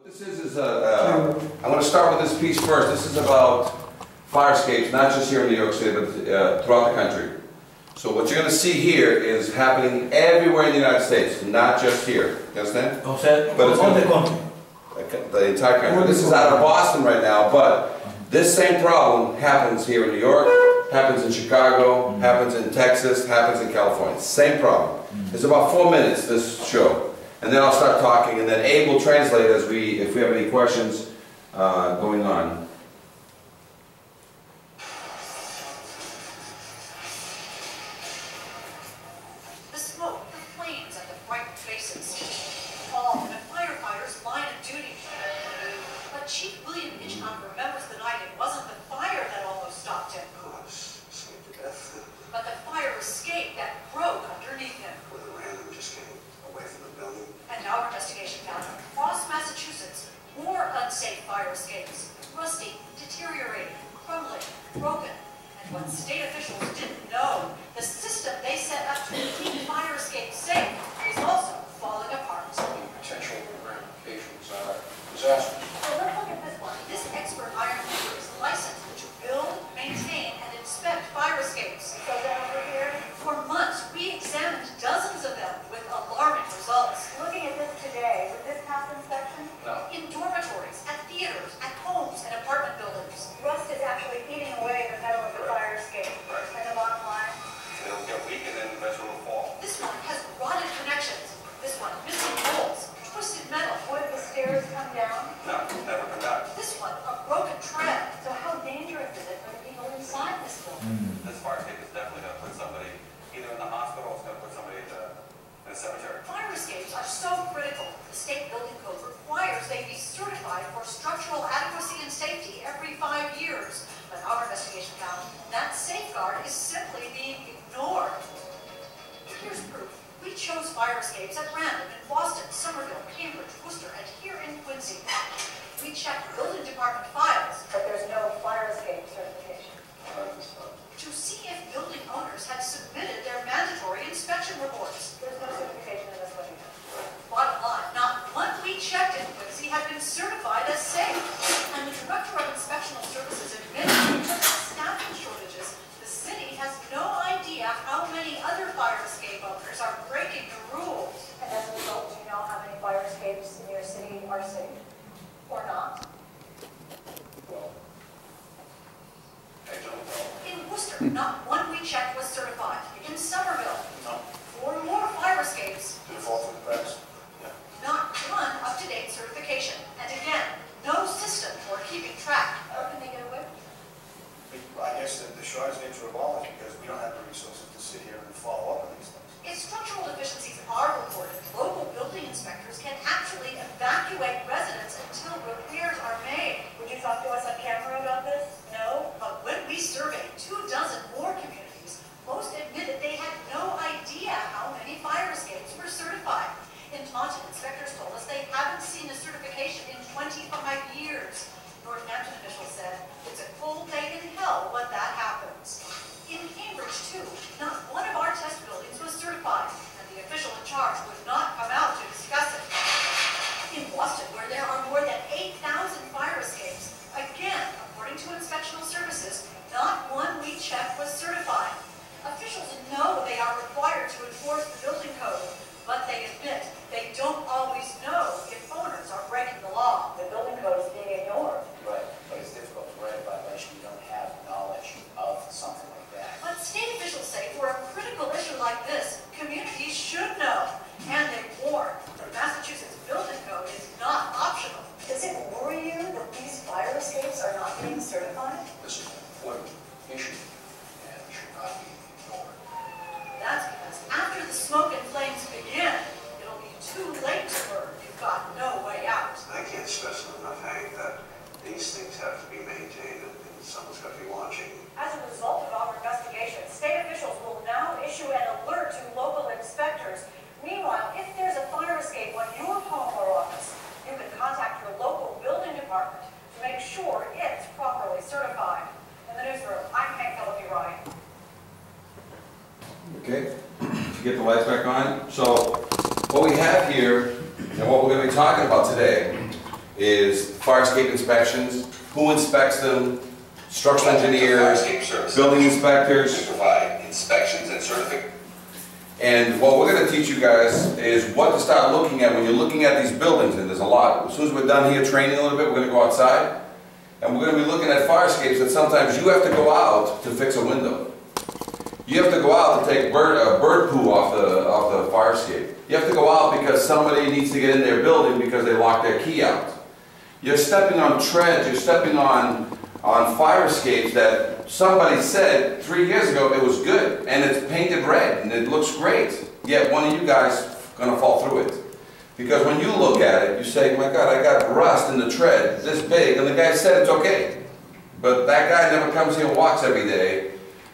I'm going to start with this piece first. This is about fire escapes, not just here in New York City, but throughout the country. So what you're going to see here is happening everywhere in the United States, not just here. You understand? But it's on the country. The entire country. This is out of Boston right now, but this same problem happens here in New York, happens in Chicago, happens in Texas, happens in California. Same problem. It's about 4 minutes, this show. And then I'll start talking, and then Abe will translate if we have any questions going on. The smoke, the flames, and the bright faces, all in a firefighter's line of duty. But Chief William Hitchcock remembers the night it wasn't the fire that almost stopped him, but the fire escape that broke underneath him. And our investigation found across Massachusetts more unsafe fire escapes, rusty, deteriorating, crumbling, broken. And what state officials didn't know, the system they set up to keep fire escapes safe is also falling apart. Potential ramifications are disastrous. So let's look at this one. This expert ironworker is licensed to build, maintain, and inspect fire escapes. So then over here, for months, we examined dozens of them with alarming results. Looking at this today, would this pass inspection? No. In dormitories, at theaters, at homes, and apartment buildings. Rust is actually eating away the metal of the fire escape. And the bottom line? It'll get weak and then eventually will fall. This one has rotted connections. This one missing bolts, twisted metal. Would the stairs come down? No, never come back. This one, a broken tread. So how dangerous is it for the people inside this building? This fire escape is definitely going to put somebody either in the hospital or it's going to put somebody in a cemetery. Fire escapes are so critical. The state building code requires they be certified for structural adequacy and safety every 5 years. But our investigation found that safeguard is simply being ignored. Here's proof. We chose fire escapes at random in Boston, Somerville, Cambridge, Worcester, and here in Quincy. We checked building department files, But there's no fire escape certification. to see if building owners had submitted their mandatory inspection reports. There's no certification in this one either. Bottom line, not one we checked in Quincy had been certified as safe. And the Director of Inspectional Services admitted because of staffing shortages, the city has no idea how many other fire escape owners are breaking the rules. And as a result, do you know how many fire escapes in your city are safe? Or not? Well, I don't know. In Worcester, not one we checked was certified. In Somerville, No. 4 more fire escapes, Did it fall through the cracks? Yeah. not one up-to-date certification. And again, no system for keeping track. How can they get away? I guess the shortest nature of all is because we don't have the resources to sit here and follow up on these things. If structural deficiencies are reported, local building inspectors can actually evacuate residents until repairs are made. Would you talk to us on camera about this? No? But when we surveyed 24 more communities, most admitted they had no idea how many fire escapes were certified. In Taunton, inspectors told us they haven't seen a certification in 25 years. Northampton officials said it's a cold day in hell when that happens. In Cambridge, too, not one of our test buildings was certified, and the official in charge would not come out to discuss it. In Boston, where there are more than 8,000 fire escapes, again, according to inspectional services, not one we checked was certified. Officials know they are required to enforce the building code, but they admit they don't always know if owners are breaking the law. The building code is being ignored. Right, but it's difficult to write a violation you don't have knowledge of something like that. But state officials say for a critical issue like this, communities should know, and they warn. The Massachusetts building code is not optional. Does it worry you that these fire escapes are not being certified? This is an important issue and should not be ignored. That's because after the smoke and flames begin, it'll be too late to burn. You've got no way out. I can't stress enough, Hank, that these things have to be maintained and someone's got to be watching. As a result of our investigation, state officials will now issue an alert to local inspectors. Meanwhile, if there's a fire escape on your home or office, you can contact your local building department to make sure it's properly certified. In the newsroom, I'm Hank Philippi Ryan. Okay, to get the lights back on. So what we have here and what we're going to be talking about today is fire escape inspections. Who inspects them? Structural engineers, building inspectors. Provide inspections and certifications. And what we're going to teach you guys is what to start looking at when you're looking at these buildings, and there's a lot. As soon as we're done here training a little bit, we're going to go outside, and we're going to be looking at fire escapes that sometimes you have to go out to fix a window. You have to go out to take bird poo off the fire escape. You have to go out because somebody needs to get in their building because they locked their key out. You're stepping on treads, you're stepping on fire escapes that somebody said 3 years ago it was good, and it's painted red, and it looks great. Yet one of you guys is going to fall through it. Because when you look at it, you say, my God, I got rust in the tread this big, and the guy said it's okay. But that guy never comes here and walks every day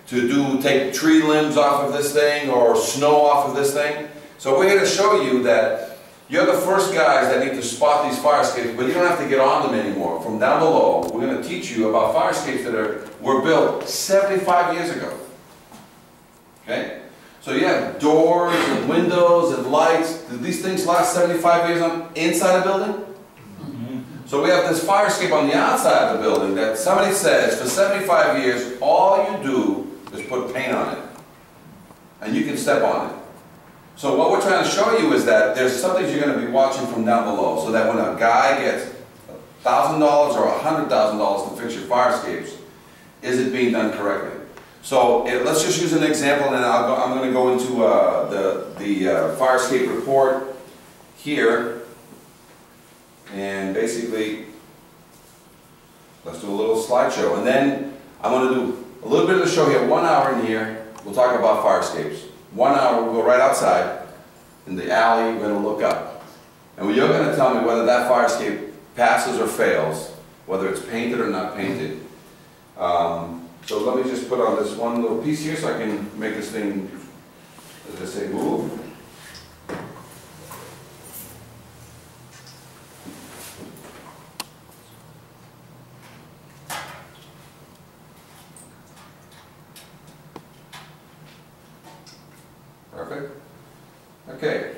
to take tree limbs off of this thing or snow off of this thing. So we're here to show you that you're the first guys that need to spot these fire escapes, but you don't have to get on them anymore. From down below, we're going to teach you about fire escapes that were built 75 years ago. Okay? So you have doors and windows and lights. Did these things last 75 years inside a building? So we have this fire escape on the outside of the building that somebody says for 75 years, all you do is put paint on it. And you can step on it. So what we're trying to show you is that there's some things you're going to be watching from down below, so that when a guy gets $1,000 or $100,000 to fix your fire escapes, is it being done correctly? So let's just use an example, and then I'm going to go into the fire escape report here. And basically, let's do a little slideshow. And then I'm going to do a little bit of the show here, 1 hour in here. We'll talk about fire escapes. 1 hour, we'll go right outside in the alley, we're going to look up. And you're going to tell me whether that fire escape passes or fails, whether it's painted or not painted. So let me just put on this one little piece here so I can make this thing, as I say, move. Perfect. Okay.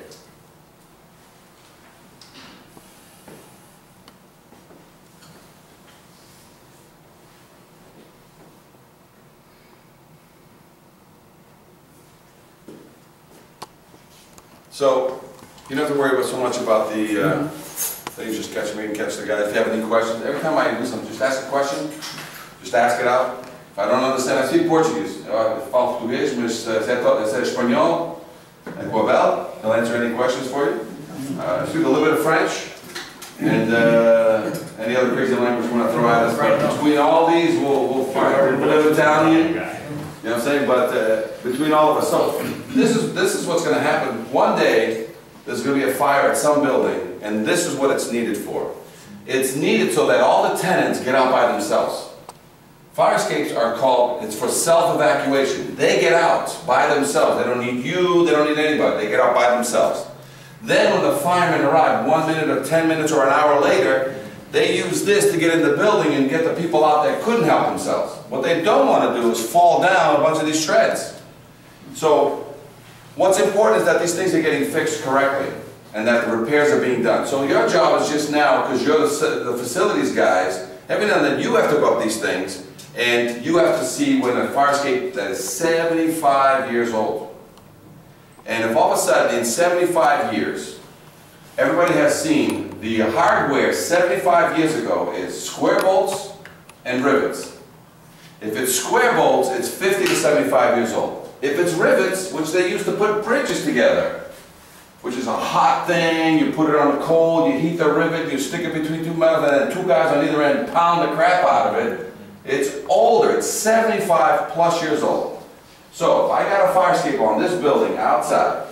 So, you don't have to worry about so much about the things, just catch me and catch the guy. If you have any questions, every time I do something, just ask a question, just ask it out. If I don't understand, I speak Portuguese. Eu falo português, mas se é espanhol, é Guabel. He'll answer any questions for you. I speak a little bit of French, and any other crazy language you want to throw at us. But between all these, we'll find a bit of Italian. You know what I'm saying? But between all of us, so this is what's going to happen. One day, there's going to be a fire at some building, and this is what it's needed for. It's needed so that all the tenants get out by themselves. Fire escapes are called, it's for self-evacuation. They get out by themselves. They don't need you, they don't need anybody. They get out by themselves. Then when the firemen arrive 1 minute or 10 minutes or an hour later, they use this to get in the building and get the people out that couldn't help themselves. What they don't want to do is fall down a bunch of these treads. So what's important is that these things are getting fixed correctly and that the repairs are being done. So your job is just now, because you're the facilities guys, every now and then you have to go up these things and you have to see when a fire escape that is 75 years old. And if all of a sudden in 75 years, everybody has seen the hardware 75 years ago is square bolts and rivets. If it's square bolts, it's 50 to 75 years old. If it's rivets, which they used to put bridges together, which is a hot thing, you put it on the cold, you heat the rivet, you stick it between two metals, and then two guys on either end pound the crap out of it. It's older, it's 75 plus years old. So if I got a fire escape on this building outside,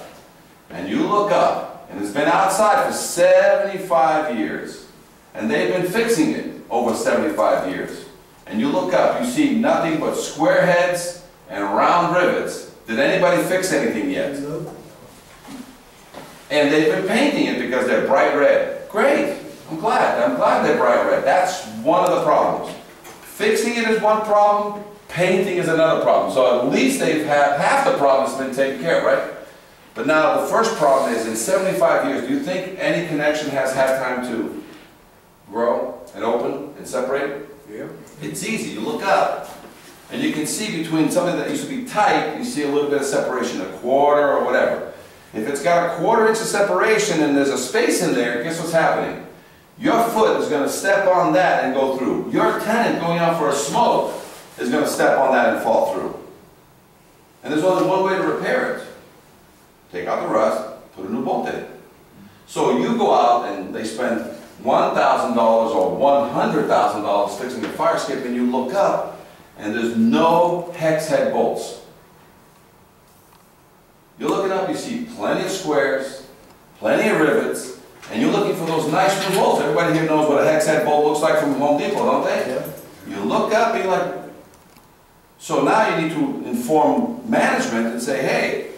and you look up, and it's been outside for 75 years, and they've been fixing it over 75 years, and you look up, you see nothing but square heads and round rivets. Did anybody fix anything yet? No. And they've been painting it because they're bright red. Great, I'm glad they're bright red. That's one of the problems. Fixing it is one problem, painting is another problem. So at least they've had half the problem's been taken care of, right? But now the first problem is, in 75 years, do you think any connection has had time to grow and open and separate? Yeah. It's easy. You look up and you can see between something that used to be tight, you see a little bit of separation, a quarter or whatever. If it's got a 1/4 inch of separation and there's a space in there, guess what's happening? Your foot is going to step on that and go through. Your tenant going out for a smoke is going to step on that and fall through. And there's only one way to repair it. Take out the rust, put a new bolt in it. So you go out and they spend $1,000 or $100,000 fixing the fire escape, and you look up and there's no hex head bolts. You're looking up, you see plenty of squares, plenty of rivets, and you're looking for those nice new bolts. Everybody here knows what a hex head bolt looks like from Home Depot, don't they? Yeah. You look up and you're like, so now you need to inform management and say, hey,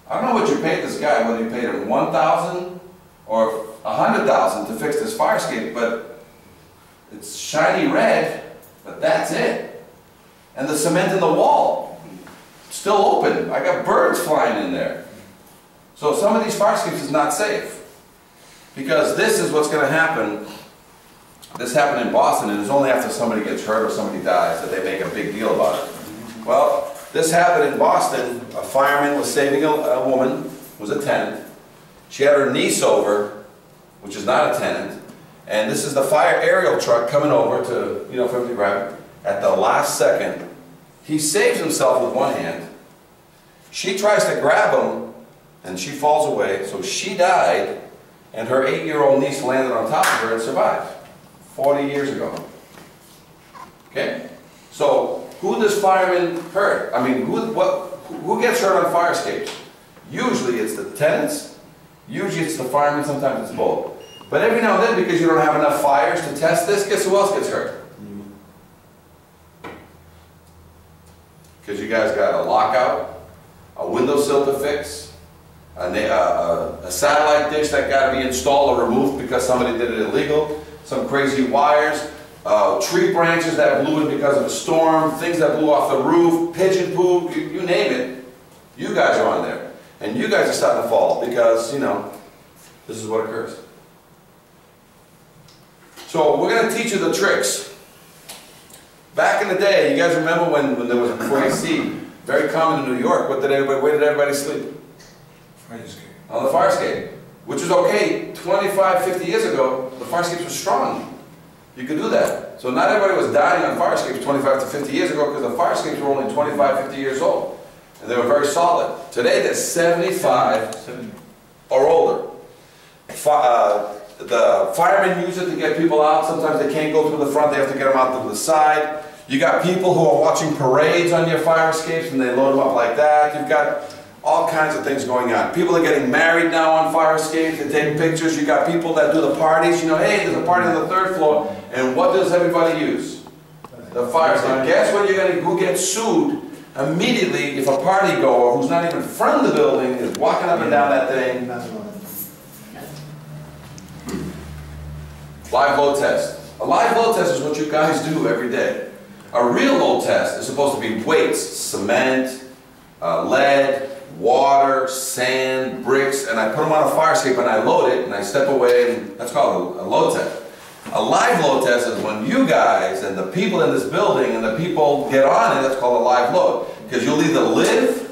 I don't know what you paid this guy, whether you paid him $1,000 or $100,000 to fix this fire escape, but it's shiny red, but that's it. And the cement in the wall, still open. I got birds flying in there. So some of these fire escapes is not safe. Because this is what's going to happen. This happened in Boston, and it's only after somebody gets hurt or somebody dies that they make a big deal about it. Well, this happened in Boston. A fireman was saving a woman who was a tenant. She had her niece over, which is not a tenant, and this is the fire aerial truck coming over to, you know, for him to grab it. At the last second, he saves himself with one hand. She tries to grab him, and she falls away, so she died, and her 8-year-old niece landed on top of her and survived 40 years ago. Okay? So, who does fireman hurt? I mean, who gets hurt on fire escapes? Usually it's the tenants, usually it's the firemen, sometimes it's both. But every now and then, because you don't have enough fires to test this, guess who else gets hurt? Because you guys got a lockout, a windowsill to fix, a satellite dish that got to be installed or removed because somebody did it illegal, some crazy wires, tree branches that blew in because of a storm, things that blew off the roof, pigeon poop, you name it, you guys are on there. And you guys are starting to fall because, you know, this is what occurs. So we're going to teach you the tricks. Back in the day, you guys remember when there was a AC, very common in New York, where did everybody sleep? Fire escape. On the fire escape, which was okay 25, 50 years ago. The fire escapes were strong. You could do that. So not everybody was dying on fire escapes 25 to 50 years ago because the fire escapes were only 25, 50 years old. And they were very solid. Today they're 75 or older. The firemen use it to get people out. Sometimes they can't go through the front, they have to get them out through the side. You got people who are watching parades on your fire escapes and they load them up like that. You've got all kinds of things going on. People are getting married now on fire escapes, they're taking pictures. You got people that do the parties, you know, hey, there's a party on the 3rd floor, and what does everybody use? The fire escape. Guess what who gets sued immediately if a party goer who's not even from the building is walking up and down that thing? Live load test. A live load test is what you guys do every day. A real load test is supposed to be weights, cement, lead, water, sand, bricks, and I put them on a fire escape and I load it and I step away, and that's called a load test. A live load test is when you guys and the people in this building and the people get on it, that's called a live load. Because you'll either live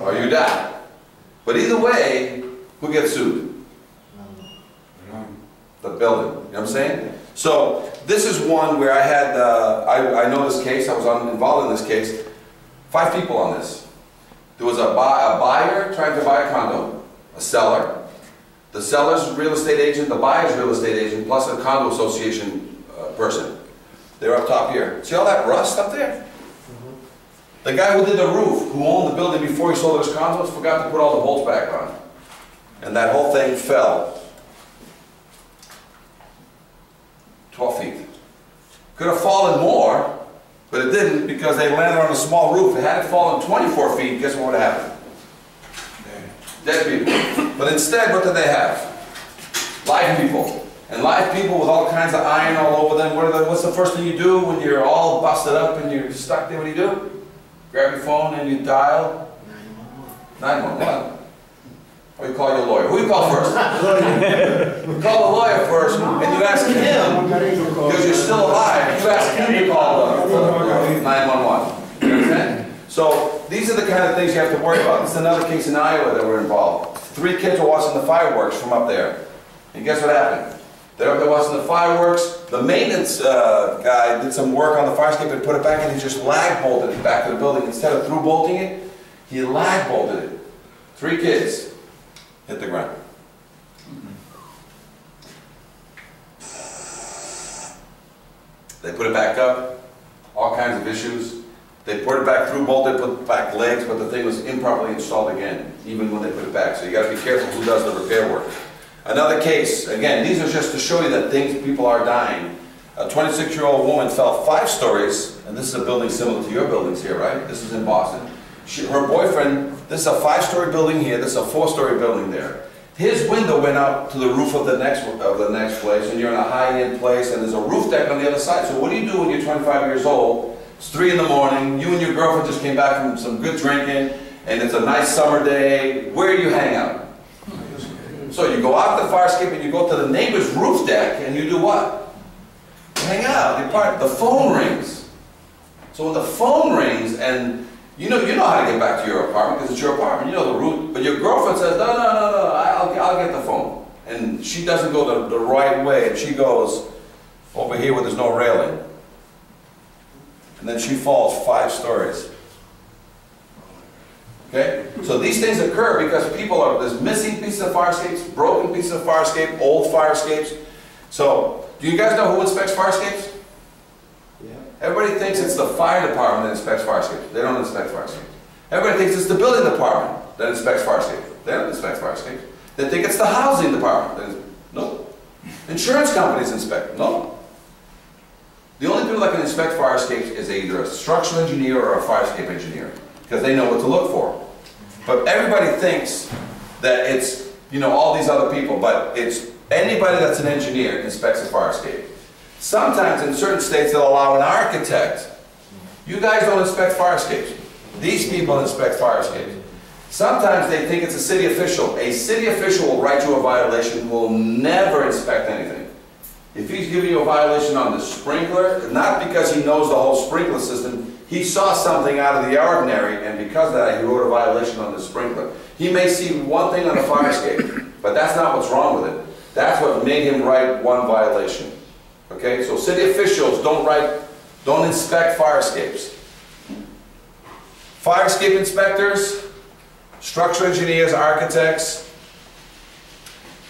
or you die. But either way, who gets sued? The building, you know what I'm saying? So this is one where I had, I know this case, I was involved in this case, 5 people on this. There was a buyer trying to buy a condo, a seller, the seller's real estate agent, the buyer's real estate agent, plus a condo association person. They're up top here. See all that rust up there? The guy who did the roof, who owned the building before he sold his condos, forgot to put all the bolts back on. And that whole thing fell 12 feet. Could have fallen more, but it didn't because they landed on a small roof. Had it fallen 24 feet, guess what would have happened? Dead people. But instead, what did they have? Live people. And live people with all kinds of iron all over them. What's the first thing you do when you're all busted up and you're stuck there? What do you do? Grab your phone and you dial 911. Or you call your lawyer? Who you call first? You call the lawyer first, and you ask him, because you're still alive, you ask him to call 911. You understand? So these are the kind of things you have to worry about. This is another case in Iowa that we're involved. 3 kids were watching the fireworks from up there. And guess what happened? They're up there watching the fireworks. The maintenance guy did some work on the fire escape and put it back, and he just lag bolted it back to the building. Instead of through bolting it, he lag bolted it. 3 kids hit the ground. They put it back up, all kinds of issues. They put it back through bolted, put back legs, but the thing was improperly installed again, even when they put it back. So you got to be careful who does the repair work. Another case, again, these are just to show you that people are dying. A 26-year-old woman fell 5 stories, and this is a building similar to your buildings here, right? This is in Boston. Her boyfriend, this is a 5-story building here, this is a 4-story building there. His window went up to the roof of the next place, and you're in a high-end place, and there's a roof deck on the other side. So what do you do when you're 25 years old? It's 3 in the morning, you and your girlfriend just came back from some good drinking, and it's a nice summer day. Where do you hang out? So you go out the fire escape and you go to the neighbor's roof deck, and you do what? You hang out, the phone rings. So when the phone rings, and you know how to get back to your apartment because it's your apartment, you know the route, but your girlfriend says, no, I'll get the phone. And she doesn't go the right way, and she goes over here where there's no railing. And then she falls 5 stories. Okay? So these things occur because there's missing pieces of fire escapes, broken pieces of fire escape, old fire escapes. So, do you guys know who inspects fire escapes? Yeah. Everybody thinks it's the fire department that inspects fire escapes. They don't inspect fire escapes. Everybody thinks it's the building department that inspects fire escapes. They don't inspect fire escapes. They think it's the housing department. No. Insurance companies inspect. No. The only people that can inspect fire escapes is either a structural engineer or a fire escape engineer, because they know what to look for. But everybody thinks that it's, all these other people, but it's anybody that's an engineer inspects a fire escape. Sometimes in certain states they'll allow an architect. You guys don't inspect fire escapes. These people inspect fire escapes. Sometimes they think it's a city official. A city official will write you a violation, will never inspect anything. If he's giving you a violation on the sprinkler, not because he knows the whole sprinkler system, he saw something out of the ordinary, and because of that, he wrote a violation on the sprinkler. He may see one thing on the fire escape, but that's not what's wrong with it. That's what made him write one violation. Okay, so city officials don't inspect fire escapes. Fire escape inspectors, structural engineers, architects.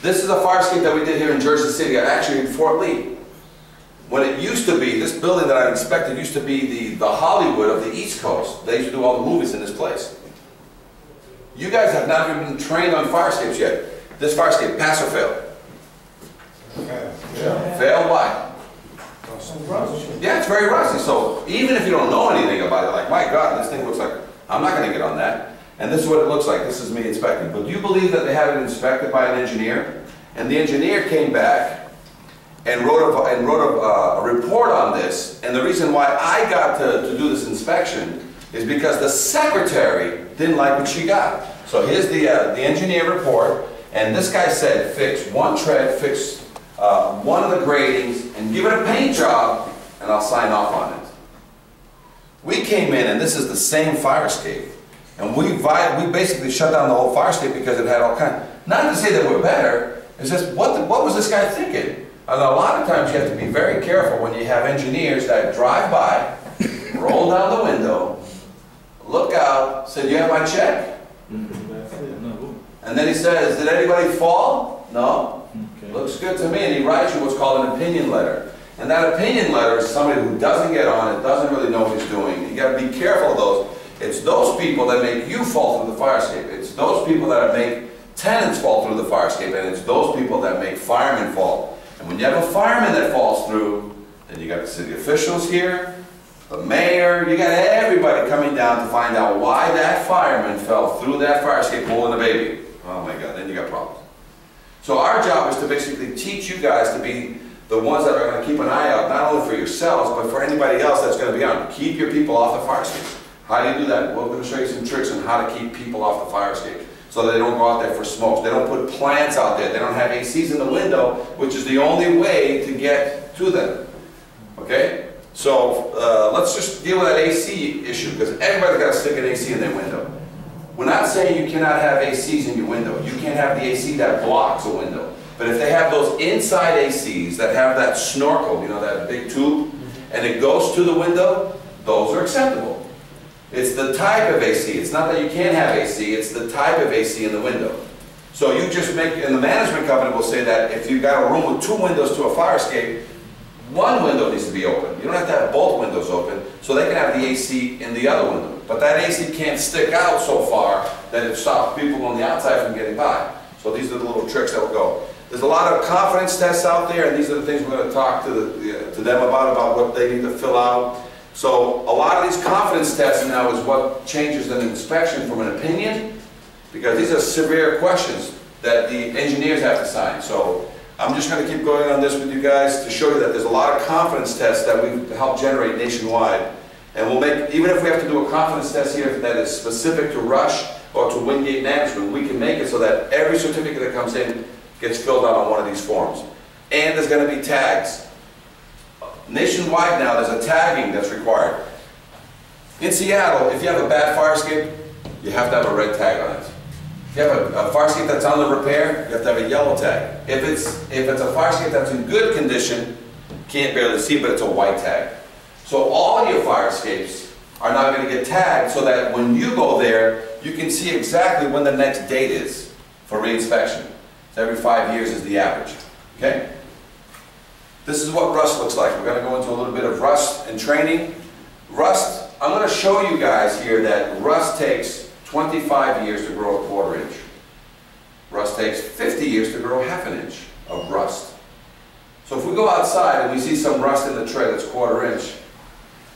This is a fire escape that we did here in Jersey City, actually in Fort Lee. When it used to be, this building that I inspected used to be the Hollywood of the East Coast. They used to do all the movies in this place. You guys have not even been trained on fire escapes yet. This fire escape, pass or fail? Yeah. Fail, why? Yeah, it's very rusty. So even if you don't know anything about it, like, my God, this thing looks like, I'm not going to get on that. And this is what it looks like. This is me inspecting. But do you believe that they had it inspected by an engineer? And the engineer came back and wrote a report on this. And the reason why I got to do this inspection is because the secretary didn't like what she got. So here's the engineer report. And this guy said, fix one tread, fix one of the gratings, and give it a paint job, and I'll sign off on it. We came in, and this is the same fire escape. And we basically shut down the whole fire escape because it had all kinds. Not to say that we're better, it's just what was this guy thinking? And a lot of times you have to be very careful when you have engineers that drive by, roll down the window, look out, say, "Do you have my check?" And then he says, "Did anybody fall?" "No." Okay. "Looks good to me." And he writes you what's called an opinion letter. And that opinion letter is somebody who doesn't get on it, doesn't really know what he's doing. You got to be careful of those. It's those people that make you fall through the fire escape. It's those people that make tenants fall through the fire escape, and it's those people that make firemen fall. And when you have a fireman that falls through, then you got the city officials here, the mayor, you got everybody coming down to find out why that fireman fell through that fire escape holding a baby. Oh my God, then you got problems. So our job is to basically teach you guys to be the ones that are going to keep an eye out, not only for yourselves, but for anybody else that's going to be on. Keep your people off the fire escape. How do you do that? Well, we're going to show you some tricks on how to keep people off the fire escape. so that they don't go out there for smokes. They don't put plants out there. They don't have ACs in the window, which is the only way to get to them. Okay? So let's just deal with that AC issue, because everybody's got to stick an AC in their window. We're not saying you cannot have ACs in your window. You can't have the AC that blocks a window. But if they have those inside ACs that have that snorkel, you know, that big tube, and it goes to the window, those are acceptable. It's the type of AC. It's not that you can't have AC, it's the type of AC in the window. So you just make, and the management company will say that if you've got a room with 2 windows to a fire escape, 1 window needs to be open. You don't have to have both windows open, so they can have the AC in the other window. But that AC can't stick out so far that it stops people on the outside from getting by. So these are the little tricks that will go. There's a lot of confidence tests out there, and these are the things we're going to talk to them about what they need to fill out. So a lot of these confidence tests now is what changes an inspection from an opinion, because these are severe questions that the engineers have to sign. So I'm just going to keep going on this with you guys to show you that there's a lot of confidence tests that we've helped generate nationwide. And we'll make, even if we have to do a confidence test here that is specific to Rush or to Wingate Management, we can make it so that every certificate that comes in gets filled out on one of these forms. And there's going to be tags. Nationwide now, there's a tagging that's required. In Seattle, if you have a bad fire escape, you have to have a red tag on it. If you have a fire escape that's under repair, you have to have a yellow tag. If it's a fire escape that's in good condition, can't barely see, but it's a white tag. So all of your fire escapes are now going to get tagged so that when you go there, you can see exactly when the next date is for re-inspection. So every 5 years is the average. Okay? This is what rust looks like. We're going to go into a little bit of rust and training. Rust, I'm going to show you guys here that rust takes 25 years to grow a 1/4 inch. Rust takes 50 years to grow 1/2 inch of rust. So if we go outside and we see some rust in the tray that's 1/4 inch,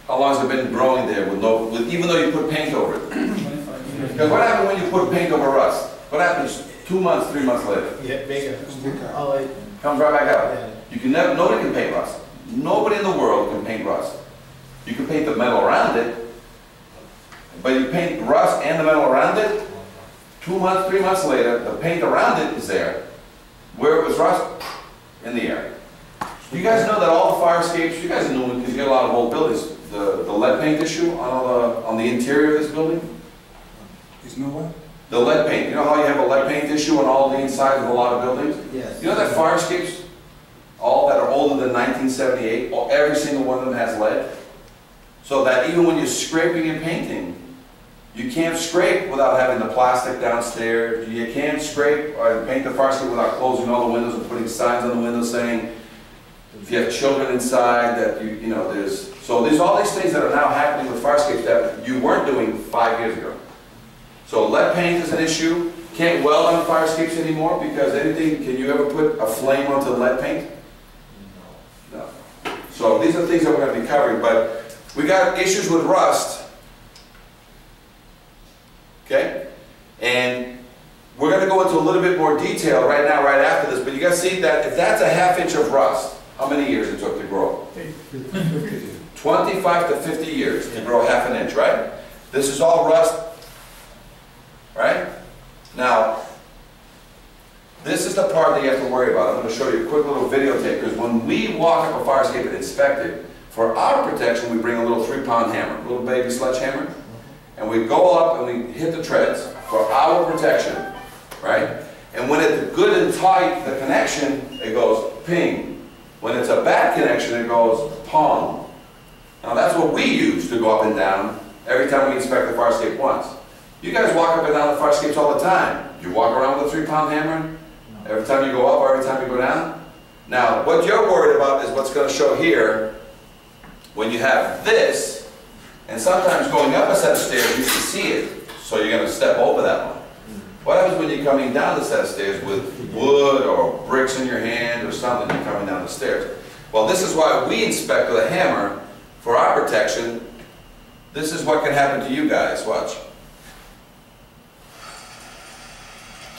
how long has it been growing there even though you put paint over it? Because what happens when you put paint over rust? What happens 2 months, 3 months later? Yeah, bigger. Comes right back out. You can never, nobody can paint rust. Nobody in the world can paint rust. You can paint the metal around it, but you paint rust and the metal around it, 2 months, 3 months later, the paint around it is there. Where it was rust, in the air. Do you guys know that all the fire escapes, you guys know because you get a lot of old buildings, the lead paint issue on the interior of this building? There's no what? The lead paint. You know how you have a lead paint issue on all the insides of a lot of buildings? Yes. You know that fire escapes, all that are older than 1978, every single one of them has lead? So that even when you're scraping and painting, you can't scrape without having the plastic downstairs. You can't scrape or paint the fire escape without closing all the windows and putting signs on the windows saying, if you have children inside, that you know, so there's all these things that are now happening with fire escapes that you weren't doing 5 years ago. So lead paint is an issue. Can't weld on fire escapes anymore because can you ever put a flame onto lead paint? No. So these are things that we're going to be covering, but we got issues with rust. Okay? And we're going to go into a little bit more detail right now, right after this, but you guys see that if that's a 1/2 inch of rust, how many years it took to grow? 25 to 50 years to grow 1/2 inch, right? This is all rust, right? Now, this is the part that you have to worry about. I'm going to show you a quick little videotape, because when we walk up a fire escape and inspect it, for our protection, we bring a little 3-pound hammer, a little baby sledgehammer, and we go up and we hit the treads for our protection, right? And when it's good and tight, the connection, it goes ping. When it's a bad connection, it goes pong. Now that's what we use to go up and down every time we inspect the fire escape once. You guys walk up and down the fire escapes all the time. You walk around with a 3-pound hammer every time you go up or every time you go down. Now, what you're worried about is what's going to show here when you have this, and sometimes going up a set of stairs, you can see it, so you're going to step over that one. What happens when you're coming down the set of stairs with wood or bricks in your hand or something, you're coming down the stairs? Well, this is why we inspect with a hammer for our protection. This is what can happen to you guys. Watch.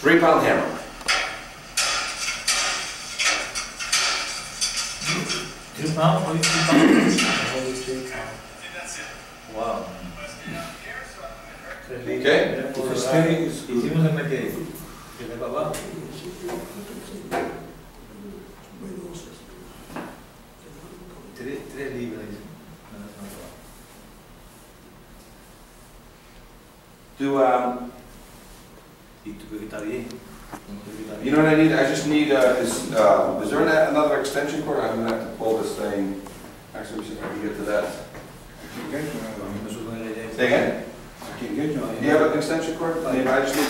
3-pound hammer. Only 2 pounds? Only 3 pounds. Wow. Okay? If it's steady, it's good. Hicimos el meteorito. Que de para abajo. Tres libras. Y tú crees que está bien. You know what I need? I just need, is there another extension cord? I'm gonna have to pull this thing. Actually, we should probably get to that. Say again? I can get you. Do you have an extension cord? I just need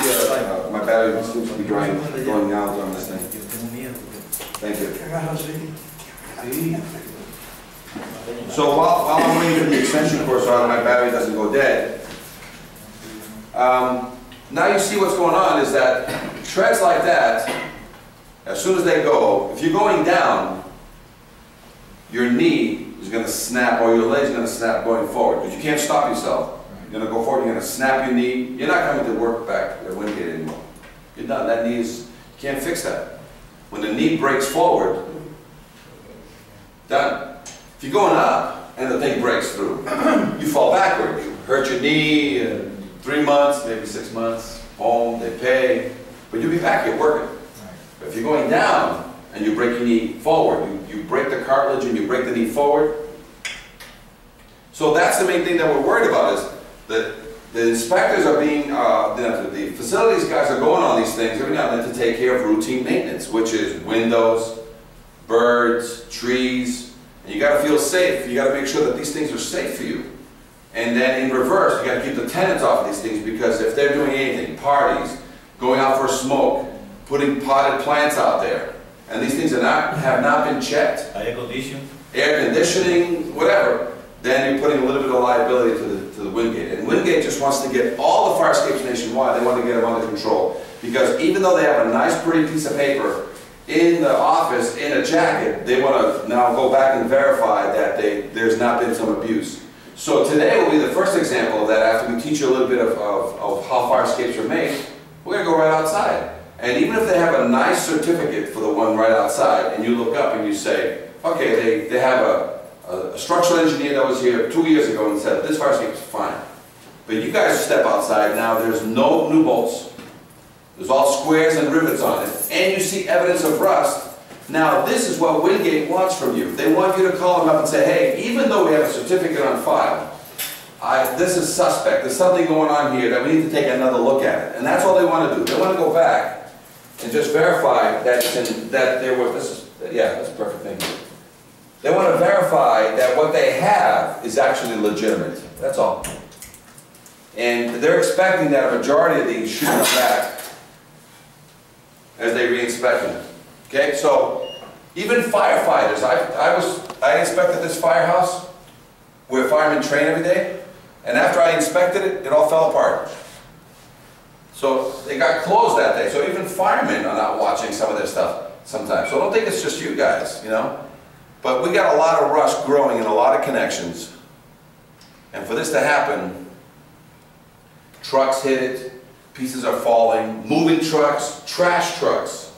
my battery seems to be going out on this thing. Yo tengo miedo. Thank you. Sí. So while I'm waiting for the extension cord so my battery doesn't go dead, now you see what's going on is that treads like that, as soon as they go, if you're going down, your knee is going to snap or your leg's going to snap going forward because you can't stop yourself. You're going to go forward, you're going to snap your knee. You're not coming to work back at Wingate anymore. You're done. That knee is, you can't fix that. When the knee breaks forward, done. If you're going up and the thing breaks through, you fall backward. You hurt your knee in 3 months, maybe 6 months, boom, they pay, but you'll be back here working. But if you're going down and you break your knee forward, you break the cartilage and you break the knee forward. So that's the main thing that we're worried about is that the inspectors are being, the facilities guys are going on these things every now and then to take care of routine maintenance, which is windows, birds, trees, and you got to feel safe. You got to make sure that these things are safe for you. And then in reverse, you got to keep the tenants off of these things because if they're doing anything, parties, going out for a smoke, putting potted plants out there, and these things have not been checked, air conditioning, whatever, then you're putting a little bit of liability to the Wingate. And Wingate just wants to get all the fire escapes nationwide, they want to get them under control. Because even though they have a nice pretty piece of paper in the office, in a jacket, they want to now go back and verify that there's not been some abuse. So today will be the first example of that after we teach you a little bit of how fire escapes are made. We're going to go right outside. And even if they have a nice certificate for the one right outside, and you look up and you say, okay, they have a structural engineer that was here 2 years ago and said, this fire escape is fine. But you guys step outside now, there's no new bolts. There's all squares and rivets on it. And you see evidence of rust. Now, this is what Wingate wants from you. They want you to call them up and say, hey, even though we have a certificate on file, this is suspect. There's something going on here that we need to take another look at it. And that's all they want to do. They want to go back and just verify that that's a perfect thing. They want to verify that what they have is actually legitimate. That's all. And they're expecting that a majority of these should come back as they re-inspect them. Okay, so even firefighters, I inspected this firehouse where firemen train every day, and after I inspected it, it all fell apart. So they got closed that day. So even firemen are not watching some of their stuff sometimes. So I don't think it's just you guys, you know. But we got a lot of rust growing in a lot of connections. And for this to happen, trucks hit it, pieces are falling, moving trucks, trash trucks.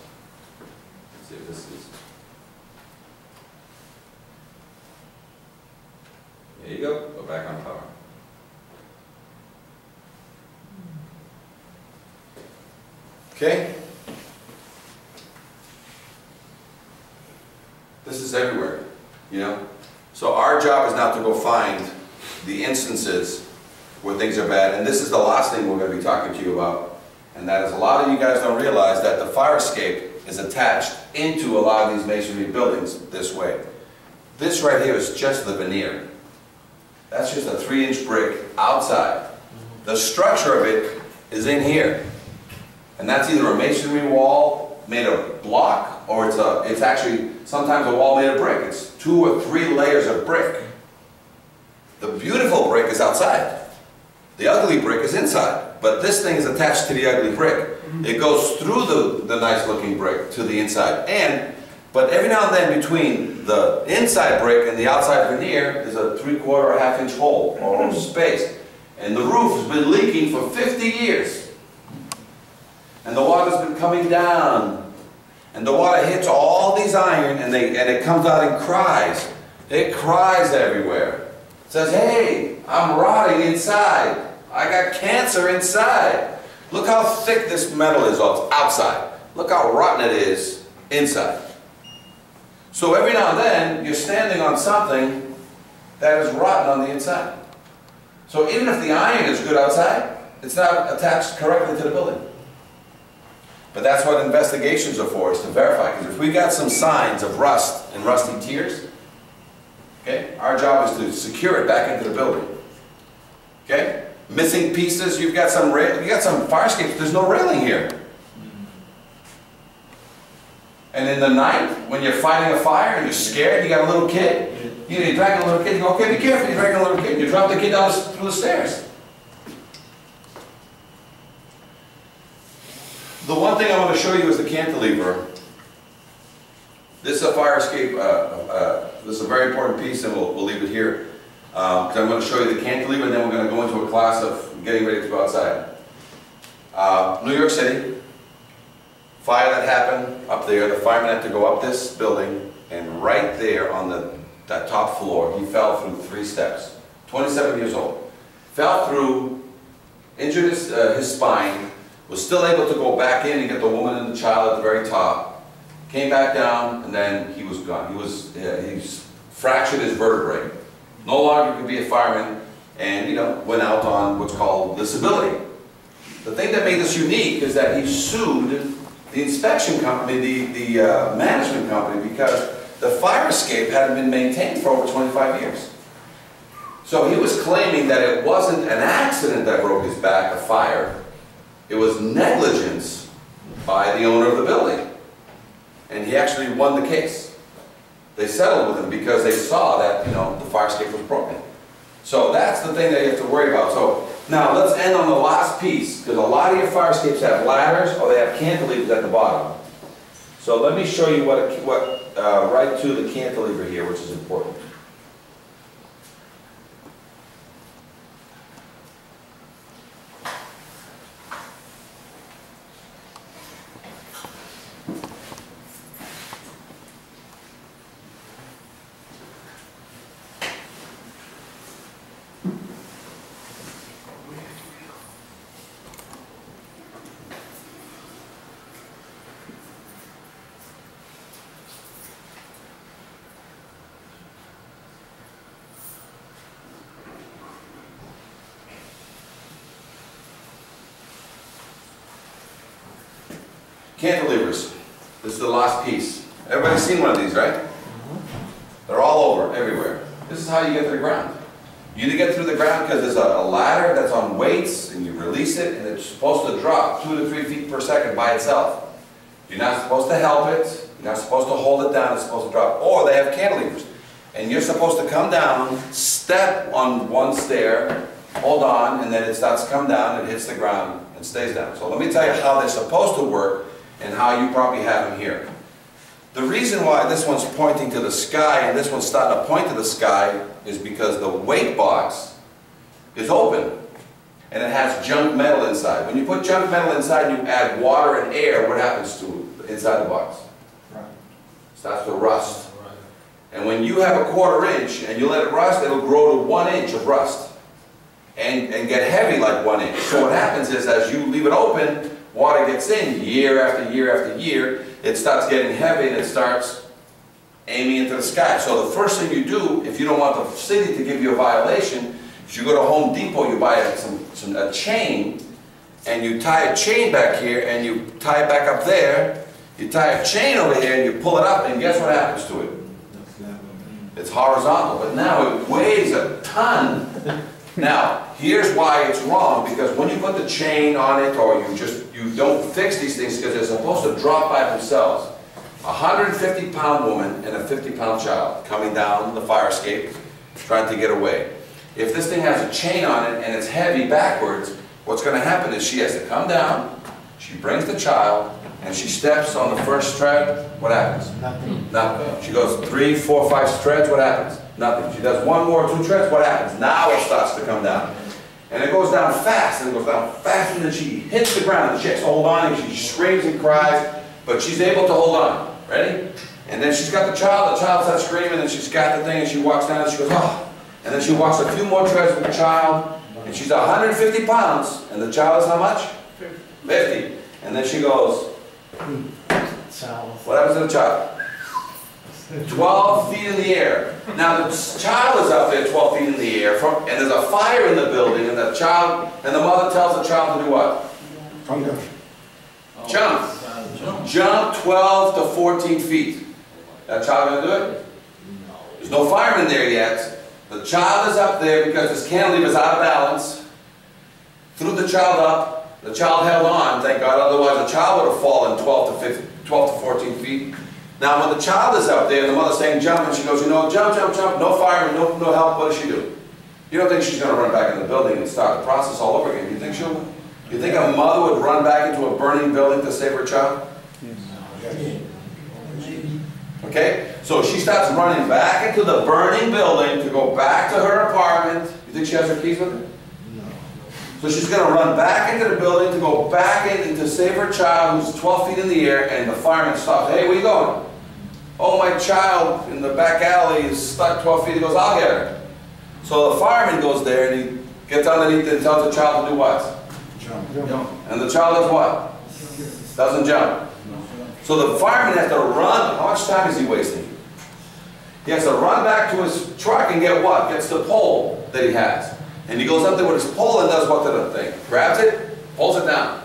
Let's see if this is. There you go, go back on power. Okay? This is everywhere, you know? So our job is now to go find the instances where things are bad, and this is the last thing we're going to be talking to you about, and that is a lot of you guys don't realize that the fire escape is attached into a lot of these masonry buildings this way. This right here is just the veneer. That's just a 3-inch brick outside. The structure of it is in here. And that's either a masonry wall made of block, or it's actually sometimes a wall made of brick. It's 2 or 3 layers of brick. The beautiful brick is outside. The ugly brick is inside. But this thing is attached to the ugly brick. It goes through the nice looking brick to the inside. But every now and then between the inside brick and the outside veneer, there's a 3/4 or ½ inch hole or space. And the roof has been leaking for 50 years. And the water's been coming down. And the water hits all these iron and it comes out and cries. It cries everywhere. It says, hey, I'm rotting inside. I got cancer inside. Look how thick this metal is outside. Look how rotten it is inside. So every now and then, you're standing on something that is rotten on the inside. So even if the iron is good outside, it's not attached correctly to the building. But that's what investigations are for, is to verify. Because if we got some signs of rust and rusty tiers, okay, our job is to secure it back into the building. Okay? Missing pieces, you've got some fire escapes, there's no railing here. And in the night, when you're fighting a fire and you're scared, you got a little kid, you're dragging a little kid, you go, okay, be careful, you're dragging a little kid, you drop the kid down through the stairs. The one thing I want to show you is the cantilever. This is a fire escape, this is a very important piece, and we'll leave it here. Because I'm going to show you the cantilever, and then we're going to go into a class of getting ready to go outside. New York City, fire that happened up there, the fireman had to go up this building, and right there on that top floor, he fell through 3 steps. 27 years old. Fell through, injured his spine, was still able to go back in and get the woman and the child at the very top, came back down, and then he was gone. He's fractured his vertebrae. No longer could be a fireman, and went out on what's called disability. The thing that made this unique is that he sued the inspection company, the management company, because the fire escape hadn't been maintained for over 25 years. So he was claiming that it wasn't an accident that broke his back, a fire. It was negligence by the owner of the building. And he actually won the case. They settled with him because they saw that, the fire escape was broken. So that's the thing that you have to worry about. So now let's end on the last piece, because a lot of your fire escapes have ladders or they have cantilevers at the bottom. So let me show you right to the cantilever here, which is important. Cantilevers. This is the last piece. Everybody's seen one of these, right? They're all over, everywhere. This is how you get to the ground. You either get through the ground because there's a ladder that's on weights, and you release it, and it's supposed to drop 2 to 3 feet per second by itself. You're not supposed to help it. You're not supposed to hold it down. It's supposed to drop. Or they have cantilevers. And you're supposed to come down, step on one stair, hold on, and then it starts to come down, it hits the ground, and stays down. So let me tell you how they're supposed to work, and how you probably have them here. The reason why this one's pointing to the sky and this one's starting to point to the sky is because the weight box is open and it has junk metal inside. When you put junk metal inside and you add water and air, what happens to it inside the box? Right. It starts to rust. Right. And when you have a 1/4 inch and you let it rust, it'll grow to 1 inch of rust and get heavy like 1 inch. So what happens is, as you leave it open, water gets in year after year after year, it starts getting heavy and it starts aiming into the sky. So the first thing you do, if you don't want the city to give you a violation, is you go to Home Depot, you buy a chain, and you tie a chain back here, and you tie it back up there, you tie a chain over here, and you pull it up, and guess what happens to it? It's horizontal, but now it weighs a ton. Now, here's why it's wrong, because when you put the chain on it, or you don't fix these things, because they're supposed to drop by themselves. A 150-pound woman and a 50-pound child coming down the fire escape, trying to get away. If this thing has a chain on it and it's heavy backwards, what's going to happen is she has to come down, she brings the child, and she steps on the first tread. What happens? Nothing. Nothing. She goes 3, 4, 5 treads. What happens? Nothing. She does 1 more, 2 treads. What happens? Now it starts to come down. And it goes down fast, and it goes down fast, and then she hits the ground, and she has to hold on, and she screams and cries, but she's able to hold on. Ready? And then she's got the child starts screaming, and she's got the thing, and she walks down, and she goes, oh. And then she walks a few more treads with the child, And she's 150 pounds, and the child is how much? 50. And then she goes, what happens to the child? 12 feet in the air. Now the child is up there 12 feet in the air, and there's a fire in the building, and the mother tells the child to do what? Jump. Jump 12 to 14 feet. That child gonna do it? There's no fireman there yet. The child is up there because this cantilever is out of balance. Threw the child up. The child held on, thank God, otherwise the child would have fallen 12 to 14 feet. Now when the child is up there and the mother's saying jump, and she goes, you know, jump, jump, jump, no fireman, no help, what does she do? You don't think she's going to run back in the building and start the process all over again? You think you think a mother would run back into a burning building to save her child? Okay, so she starts running back into the burning building to go back to her apartment. You think she has her keys with her? So she's going to run back into the building to go back in and to save her child who's 12 feet in the air, and the fireman stops. Hey, where you going? Oh, my child in the back alley is stuck 12 feet. He goes, I'll get her. So the fireman goes there and he gets underneath and tells the child to do what? Jump. And the child does what? Doesn't jump. So the fireman has to run. How much time is he wasting? He has to run back to his truck and get what? Gets the pole that he has. And he goes up there with his pole and does what to the thing? Grabs it, pulls it down.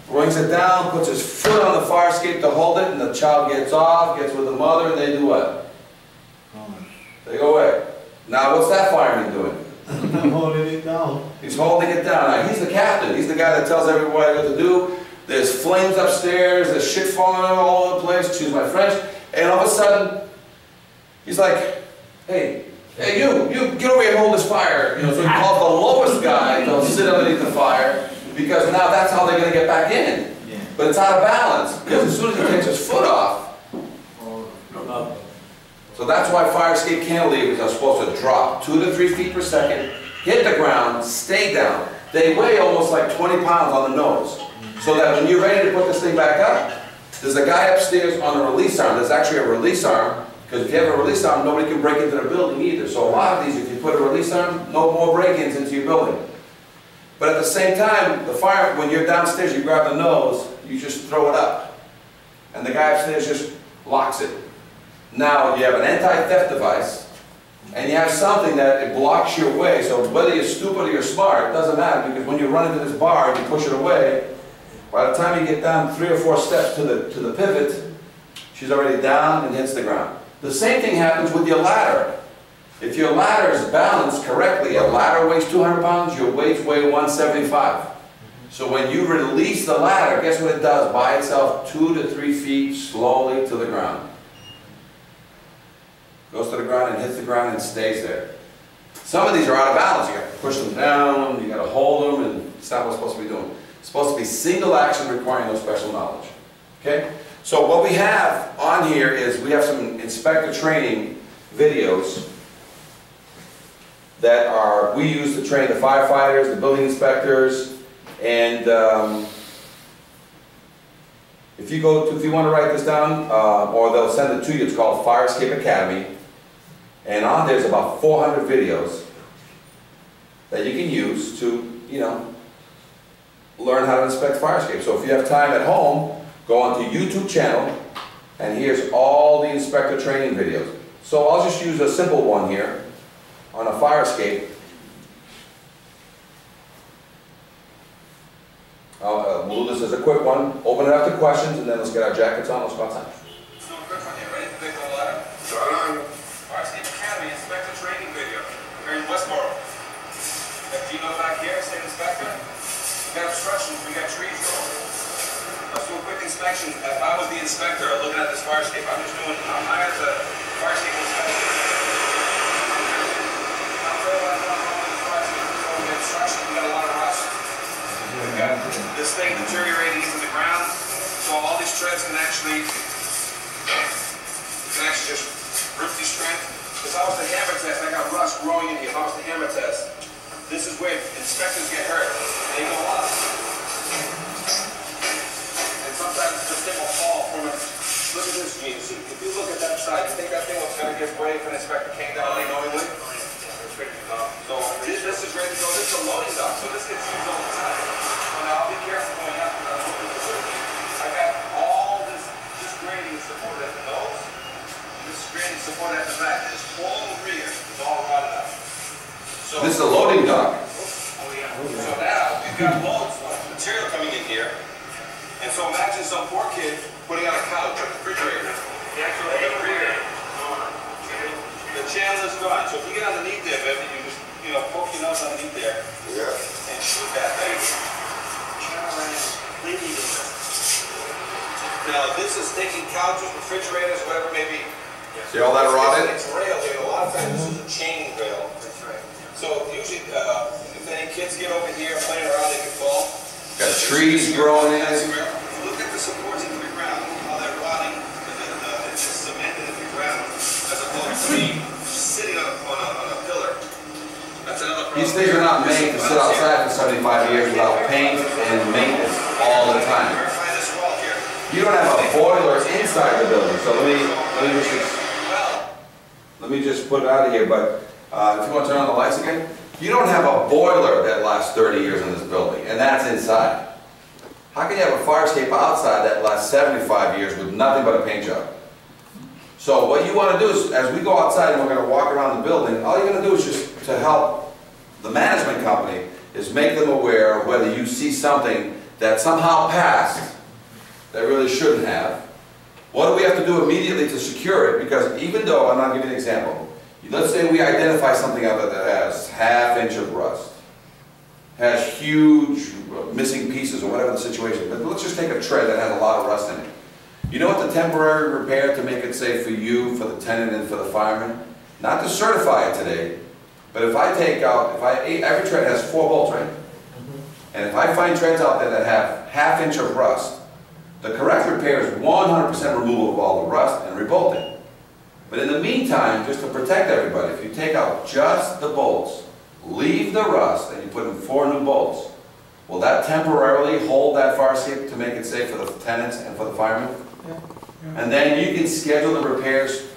Brings it down, puts his foot on the fire escape to hold it, and the child gets off, gets with the mother, and they do what? They go away. Now what's that fireman doing? I'm holding it down. He's holding it down. Now he's the captain. He's the guy that tells everybody what to do. There's flames upstairs, there's shit falling all over the place, excuse my French. And all of a sudden, he's like, hey, you get over here and hold this fire. You know, so he calls the lowest guy to sit underneath the fire, because now that's how they're going to get back in. Yeah. But it's out of balance, because as soon as he takes his foot off, so that's why fire escape cantilevers are supposed to drop 2 to 3 feet per second, hit the ground, stay down. They weigh almost like 20 pounds on the nose. So that when you're ready to put this thing back up, there's a guy upstairs on a release arm. There's actually a release arm, because if you have a release arm, nobody can break into the building either. So a lot of these, if you put a release arm, no more break-ins into your building. But at the same time, the fire, when you're downstairs, you grab the nose, you just throw it up. And the guy upstairs just locks it. Now you have an anti-theft device, and you have something that it blocks your way. So whether you're stupid or you're smart, it doesn't matter, because when you run into this bar and you push it away, by the time you get down 3 or 4 steps to the pivot, she's already down and hits the ground. The same thing happens with your ladder. If your ladder is balanced correctly, a ladder weighs 200 pounds, your weights weigh 175. So when you release the ladder, guess what it does? By itself, 2 to 3 feet slowly to the ground. Goes to the ground and hits the ground and stays there. Some of these are out of balance. You got to push them down, you got to hold them, and it's not what it's supposed to be doing. It's supposed to be single action requiring no special knowledge. Okay? So what we have on here is we have some inspector training videos that we use to train the firefighters, the building inspectors, and if you want to write this down, or they'll send it to you, it's called Fire Escape Academy, and on there's about 400 videos that you can use to, you know, learn how to inspect fire escape. So if you have time at home, go onto YouTube channel, and here's all the inspector training videos. So I'll just use a simple one here on a fire escape. We'll do this as a quick one. Open it up to questions, and then let's get our jackets on. Let's go outside. So quick one here, ready? Big old ladder. Fire Escape Academy Inspector Training Video. We're in Westboro. We got Gino back here, State Inspector. We got obstructions, we got trees growing. Let's do a quick inspection. If I was the inspector looking at this fire escape, I'm hired as a fire escape inspector. I'm very well known for the fire escape. So we got obstruction, we got a lot of rust. We've got this thing deteriorating into the ground. So all these treads can actually just rip these strands. If I was to hammer test, I got rust growing in here. If I was to hammer test, this is where inspectors get hurt. They go up. And sometimes this thing will fall from it. Look at this, Gene. See, if you look at that side, you think that thing was going to give way if an inspector came down unknowingly? So this is ready to go this is a loading dock, so this gets used all the time. So now I'll be careful going up. I got all this grading supported at the nose, this grading supported at the back, and this whole rear is all rotted out. So This is a loading dock. so now we've got loads of material coming in here, and so imagine some poor kid putting on a couch or a refrigerator. The rear, the channel is gone. So if you get underneath there, baby, you just poke your nose underneath there and shoot that thing. Now this is taking couches, refrigerators, whatever it may be. See all that rotted? It's rail here. A lot of times this is a chain rail. So usually, if any kids get over here playing around, they can fall. Got trees growing in it. Look at the supports into the ground, how they're rotting. It's just cemented into the ground as opposed to being sitting on a pillar. That's another problem. These things are not made to sit outside for 75 years without paint and maintenance all the time. Verify this wall here. You don't have a boiler inside the building, so let me just put it out of here, but if you want to turn on the lights again, you don't have a boiler that lasts 30 years in this building, and that's inside. How can you have a fire escape outside that lasts 75 years with nothing but a paint job? So what you want to do is, as we go outside and we're going to walk around the building, all you're going to do is just to help the management company is make them aware of whether you see something that somehow passed that really shouldn't have. What do we have to do immediately to secure it? Because even though, and I'll give you an example, let's say we identify something out there that has ½ inch of rust, has huge missing pieces or whatever the situation, but let's just take a tread that has a lot of rust in it. You know what the temporary repair to make it safe for you, for the tenant, and for the fireman? Not to certify it today, but if I take out, every tread has 4 bolts, right? And if I find treads out there that have ½ inch of rust, the correct repair is 100% removal of all the rust and rebolting. But in the meantime, just to protect everybody, if you take out just the bolts, leave the rust, and you put in 4 new bolts, will that temporarily hold that fire escape to make it safe for the tenants and for the firemen? And then you can schedule the repairs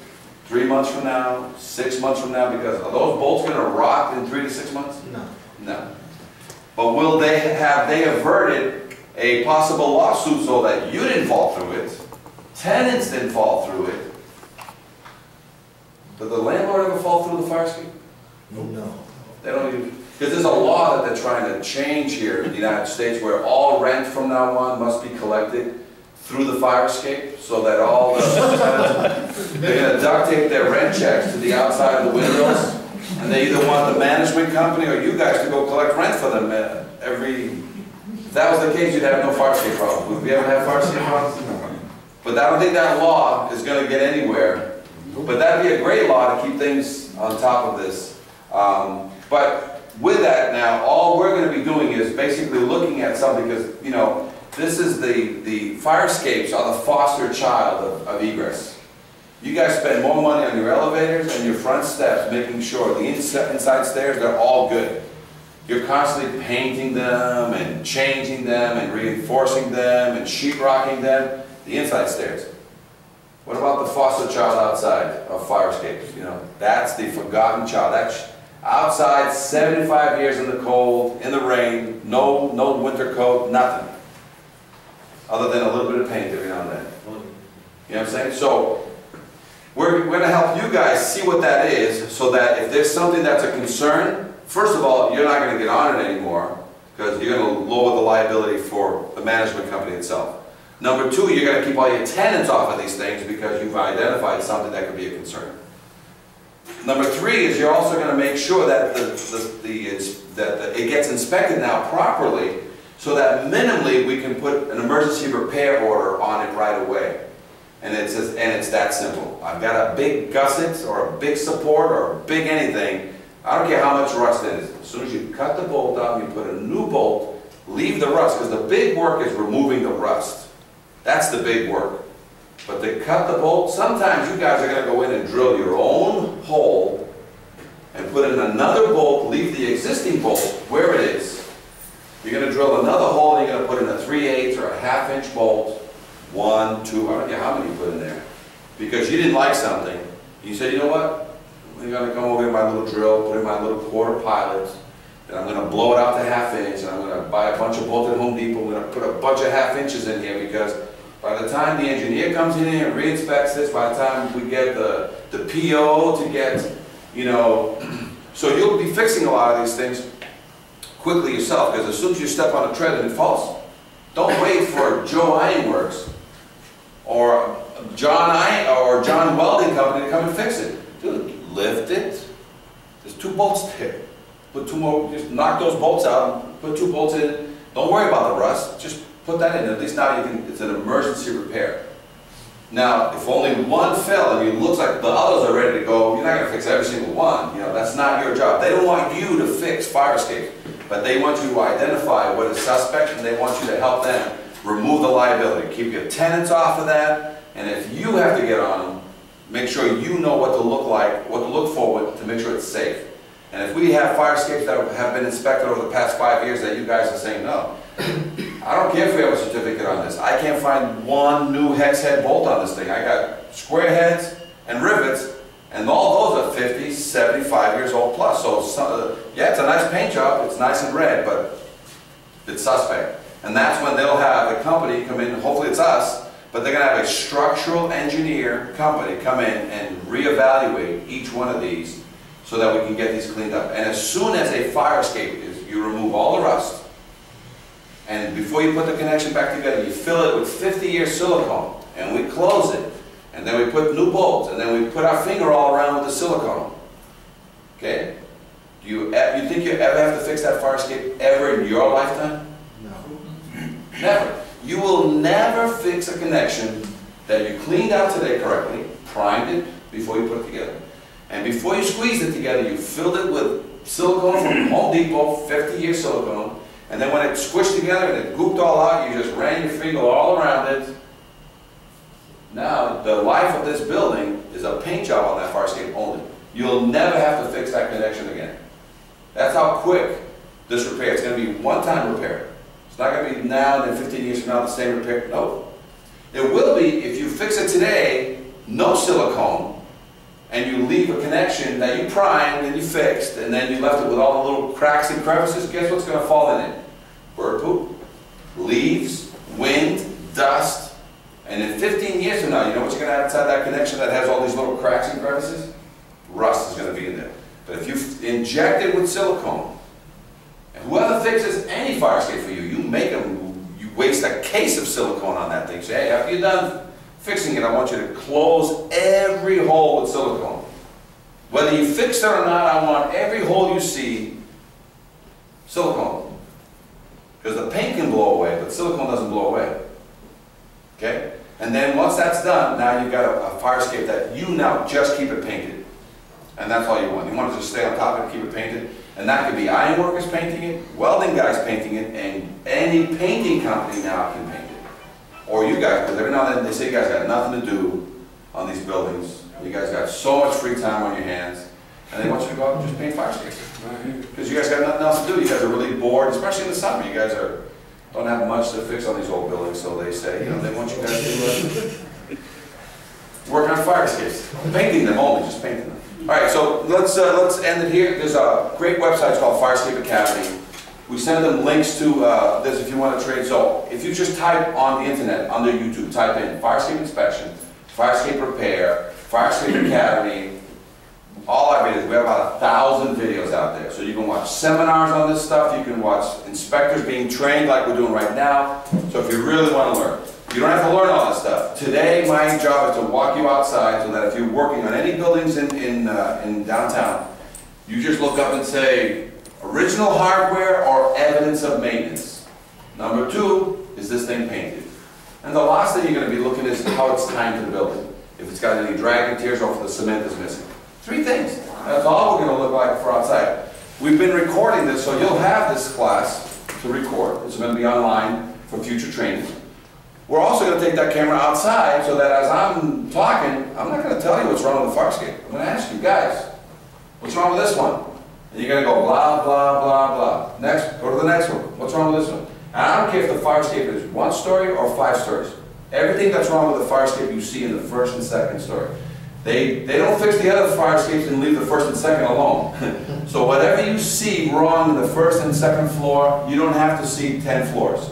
3 months from now, 6 months from now, because are those bolts going to rot in 3 to 6 months? No. No. But will they averted a possible lawsuit so that you didn't fall through it, tenants didn't fall through it? Did the landlord ever fall through the fire escape? No. They don't even, because there's a law that they're trying to change here in the United States where all rent from now on must be collected through the fire escape, so that all the tenants, they're going to duct tape their rent checks to the outside of the windows, and they either want the management company or you guys to go collect rent for them if that was the case, you'd have no fire escape problems. Would we ever have fire escape problems? But I don't think that law is going to get anywhere. But that'd be a great law to keep things on top of this. But with that now, all we're going to be doing is basically looking at something, because, this is the fire escapes are the foster child of egress. You guys spend more money on your elevators and your front steps, making sure the inside stairs, they're all good. You're constantly painting them and changing them and reinforcing them and sheetrocking them, the inside stairs. What about the foster child outside of fire escapes? That's the forgotten child. That's outside, 75 years in the cold, in the rain, no winter coat, nothing. Other than a little bit of paint every now and then. You know what I'm saying? So, we're going to help you guys see what that is, so that if there's something that's a concern, first of all, you're not going to get on it anymore, because you're going to lower the liability for the management company itself. Number 2, you're going to keep all your tenants off of these things because you've identified something that could be a concern. Number 3 is you're also going to make sure that it gets inspected now properly, so that minimally we can put an emergency repair order on it right away. And it's that simple. I've got a big gusset or a big support or a big anything. I don't care how much rust it is. As soon as you cut the bolt out and you put a new bolt, leave the rust, because the big work is removing the rust. That's the big work. But to cut the bolt, sometimes you guys are going to go in and drill your own hole and put in another bolt, leave the existing bolt where it is. You're going to drill another hole and you're going to put in a 3/8 or a ½ inch bolt. 1, 2, I don't care how many you put in there. Because you didn't like something. You said, you know what? I'm going to come over in my little drill, put in my little quarter pilot. and I'm gonna blow it out to 1/2 inch, and I'm gonna buy a bunch of bolts at Home Depot, I'm gonna put a bunch of 1/2 inches in here, because by the time the engineer comes in here and re-inspects this, by the time we get the PO to get, you know, so you'll be fixing a lot of these things quickly yourself, because as soon as you step on a tread and it falls, don't wait for Joe Ironworks or John Welding Company to come and fix it. Dude, lift it. There's 2 bolts there. Put 2 more, just knock those bolts out, put 2 bolts in. Don't worry about the rust, just put that in. At least now you can, it's an emergency repair. Now, if only one fell and it looks like the others are ready to go, you're not going to fix every single one. You know, that's not your job. They don't want you to fix fire escapes, but they want you to identify what is suspect, and they want you to help them remove the liability. Keep your tenants off of that, and if you have to get on them, make sure you know what to look like, what to look for to make sure it's safe. And if we have fire escapes that have been inspected over the past 5 years that you guys are saying no, I don't care if we have a certificate on this. I can't find one new hex head bolt on this thing. I got square heads and rivets, and all those are 50, 75 years old plus. So yeah, it's a nice paint job. It's nice and red, but it's suspect. And that's when they'll have a company come in, hopefully it's us, but they're going to have a structural engineer company come in and reevaluate each one of these so that we can get these cleaned up. And as soon as a fire escape is, you remove all the rust, and before you put the connection back together, you fill it with 50-year silicone, and we close it, and then we put new bolts, and then we put our finger all around with the silicone. Okay? Do you think you ever have to fix that fire escape ever in your lifetime? No. Never. You will never fix a connection that you cleaned out today correctly, primed it before you put it together. And before you squeeze it together, you filled it with silicone from Home Depot, 50-year silicone, and then when it squished together and it gooped all out, you just ran your finger all around it. Now, the life of this building is a paint job on that fire escape only. You'll never have to fix that connection again. That's how quick this repair, it's going to be one-time repair. It's not going to be now and then 15 years from now the same repair. No. It will be if you fix it today, no silicone, and you leave a connection that you primed and you fixed, and then you left it with all the little cracks and crevices. Guess what's going to fall in it? Bird poop, leaves, wind, dust, and in 15 years from now, you know what you're going to have inside that connection that has all these little cracks and crevices? Rust is going to be in there. But if you inject it with silicone, and whoever fixes any fire escape for you, you make them, you waste a case of silicone on that thing. Say, hey, after you're done fixing it, I want you to close every hole with silicone. Whether you fix it or not, I want every hole you see silicone. Because the paint can blow away, but silicone doesn't blow away. Okay? And then once that's done, now you've got a fire escape that you now just keep it painted. And that's all you want. You want to just stay on top of it, keep it painted. And that could be ironworkers painting it, welding guys painting it, and any painting company now can paint it. Or you guys, because every now and then they say you guys got nothing to do on these buildings. You guys got so much free time on your hands. And they want you to go out and just paint fire escapes. Because you guys got nothing else to do. You guys are really bored, especially in the summer. You guys don't have much to fix on these old buildings, so they say, you know, they want you guys to work on fire escapes. Painting them only, just painting them. All right, so let's end it here. There's a great website, it's called Fire Escape Academy. We send them links to this if you want to trade. So if you just type on the internet, under YouTube, type in Fire Escape Inspection, Fire Escape Repair, Fire Escape Academy, all our videos. We have about 1,000 videos out there. So you can watch seminars on this stuff. You can watch inspectors being trained like we're doing right now. So if you really want to learn, you don't have to learn all this stuff. Today, my job is to walk you outside so that if you're working on any buildings in downtown, you just look up and say, original hardware or evidence of maintenance. Number 2, is this thing painted? And the last thing you're going to be looking is how it's timed to the building. If it's got any drag and tears or if the cement is missing. 3 things. That's all we're going to look like for outside. We've been recording this, so you'll have this class to record. It's going to be online for future training. We're also going to take that camera outside so that as I'm talking, I'm not going to tell you what's wrong with the fire escape. I'm going to ask you guys, what's wrong with this one? And you're going to go blah, blah, blah, blah. Next, go to the next one. What's wrong with this one? And I don't care if the fire escape is 1 story or 5 stories. Everything that's wrong with the fire escape you see in the 1st and 2nd story. They don't fix the other fire escapes and leave the first and second alone. So whatever you see wrong in the first and second floor, you don't have to see 10 floors.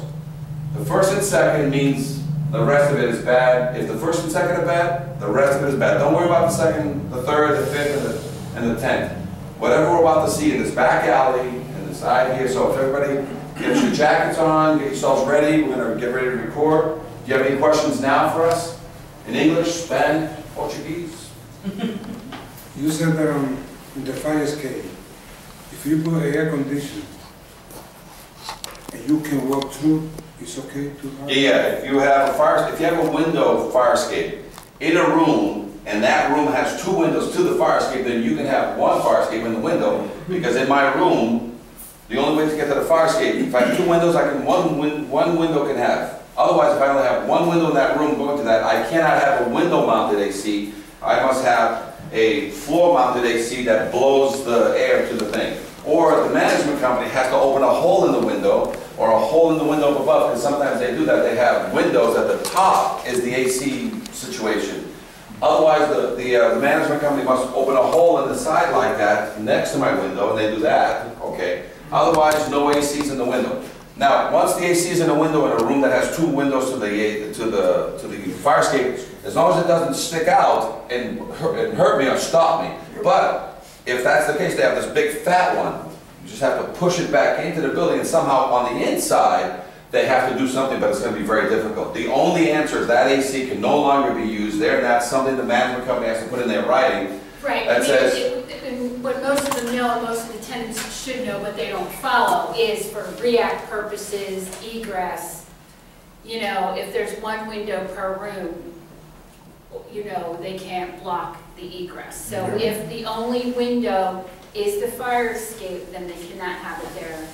The first and second means the rest of it is bad. If the first and second are bad, the rest of it is bad. Don't worry about the second, the third, the fifth, and the 10th. Whatever we're about to see in this back alley, in the side here, so if everybody gets your jackets on, get yourselves ready, we're going to get ready to record. Do you have any questions now for us? In English, Spanish, Portuguese? You said that in the fire escape, if you put air conditioning and you can walk through, it's okay to have? Yeah, if you have a window fire escape in a room, and that room has 2 windows to the fire escape, then you can have one fire escape in the window, because in my room, the only way to get to the fire escape, if I have 2 windows, one window can have. Otherwise, if I only have 1 window in that room going to that, I cannot have a window-mounted AC. I must have a floor-mounted AC that blows the air to the thing. Or the management company has to open a hole in the window, or a hole in the window up above, because sometimes they do that. They have windows at the top is the AC situation. Otherwise, the management company must open a hole in the side like that next to my window, and they do that, okay? Otherwise, no ACs in the window. Now, once the AC is in a window in a room that has 2 windows to the fire escape, as long as it doesn't stick out and hurt me or stop me. But if that's the case, they have this big fat one. You just have to push it back into the building, and somehow on the inside, they have to do something, but it's going to be very difficult. The only answer is that AC can no longer be used there, and that's something the management company has to put in their writing. Right. That says, what most of them know, most of the tenants should know, but they don't follow, is for REACT purposes, egress. You know, if there's 1 window per room, you know, they can't block the egress. So if the only window is the fire escape, then they cannot have it there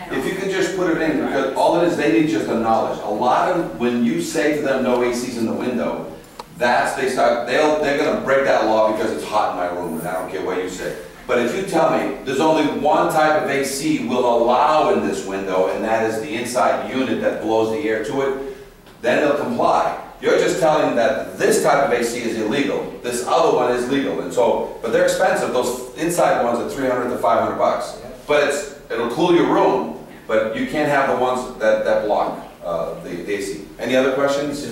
at all. if you can just put it in, because all it is, they need just a knowledge. A lot of, when you say to them no ACs in the window, they're going to break that law because it's hot in my room, and I don't care what you say. But if you tell me there's only one type of AC we'll allow in this window, and that is the inside unit that blows the air to it, then they'll comply. You're just telling them that this type of AC is illegal, this other one is legal, and so, but they're expensive. Those inside ones are $300 to $500. But it'll cool your room, but you can't have the ones that block the AC. Any other questions?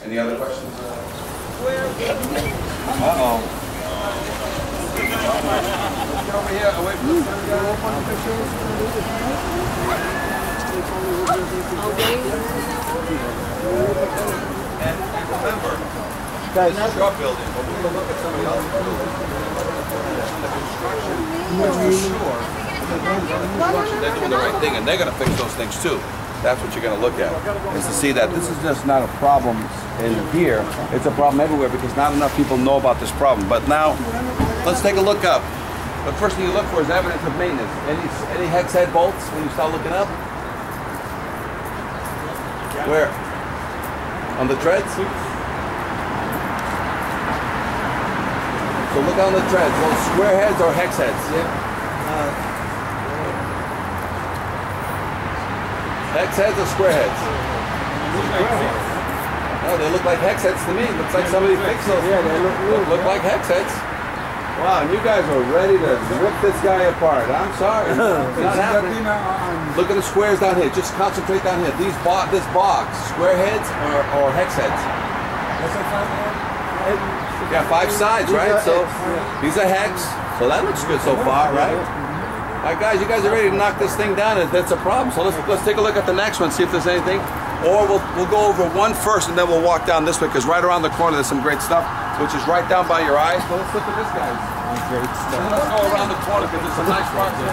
Any other questions? Uh-oh. Get over here, away from the And remember, guys, it's your building, but we're going to look at somebody else's building. The construction, for sure, they're doing the right thing, and they're going to fix those things too. That's what you're going to look at, is to see that this is just not a problem in here, it's a problem everywhere because not enough people know about this problem. But now, let's take a look up. The first thing you look for is evidence of maintenance. Any hex head bolts when you start looking up? Where? On the treads? So look on the treads, those square heads or hex heads? Hex heads or square heads? No, they look like hex heads to me. Looks like somebody fixed those. Yeah, they look like hex heads. Wow, and you guys are ready to rip this guy apart. I'm sorry. It's not happening. Look at the squares down here. Just concentrate down here. This box, square heads or hex heads? Yeah, 5 sides, right? So these are hex. So that looks good so far, right? All right, guys, you guys are ready to knock this thing down. That's a problem. So let's take a look at the next one, see if there's anything. Or we'll go over one first, and then we'll walk down this way, because right around the corner there's some great stuff, which is right down by your eyes. But let's look at this, guys. Great stuff. Let's go around the corner, because there's some nice parts here.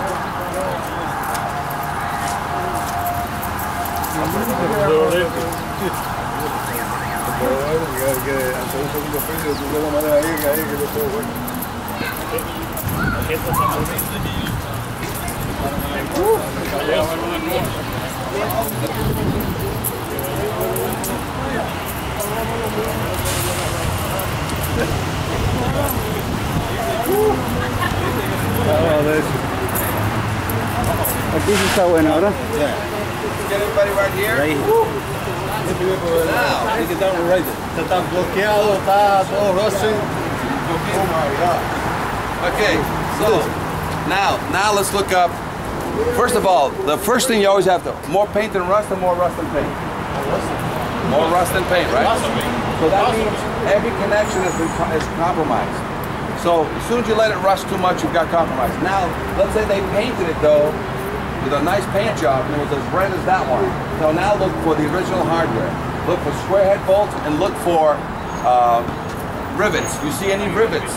Aquí sí está bueno, ¿verdad? get everybody right here? Right. Now. Hay que estar right. Está bloqueado, está todo roce. Okay, so now let's look up. First of all, the first thing you always have to, more paint than rust or more rust than paint? More rust than paint, right? So that means every connection is compromised. So as soon as you let it rust too much, you've got compromise. Now, let's say they painted it though, with a nice paint job, and it was as red as that one. So now look for the original hardware. Look for square head bolts and look for rivets. You see any rivets?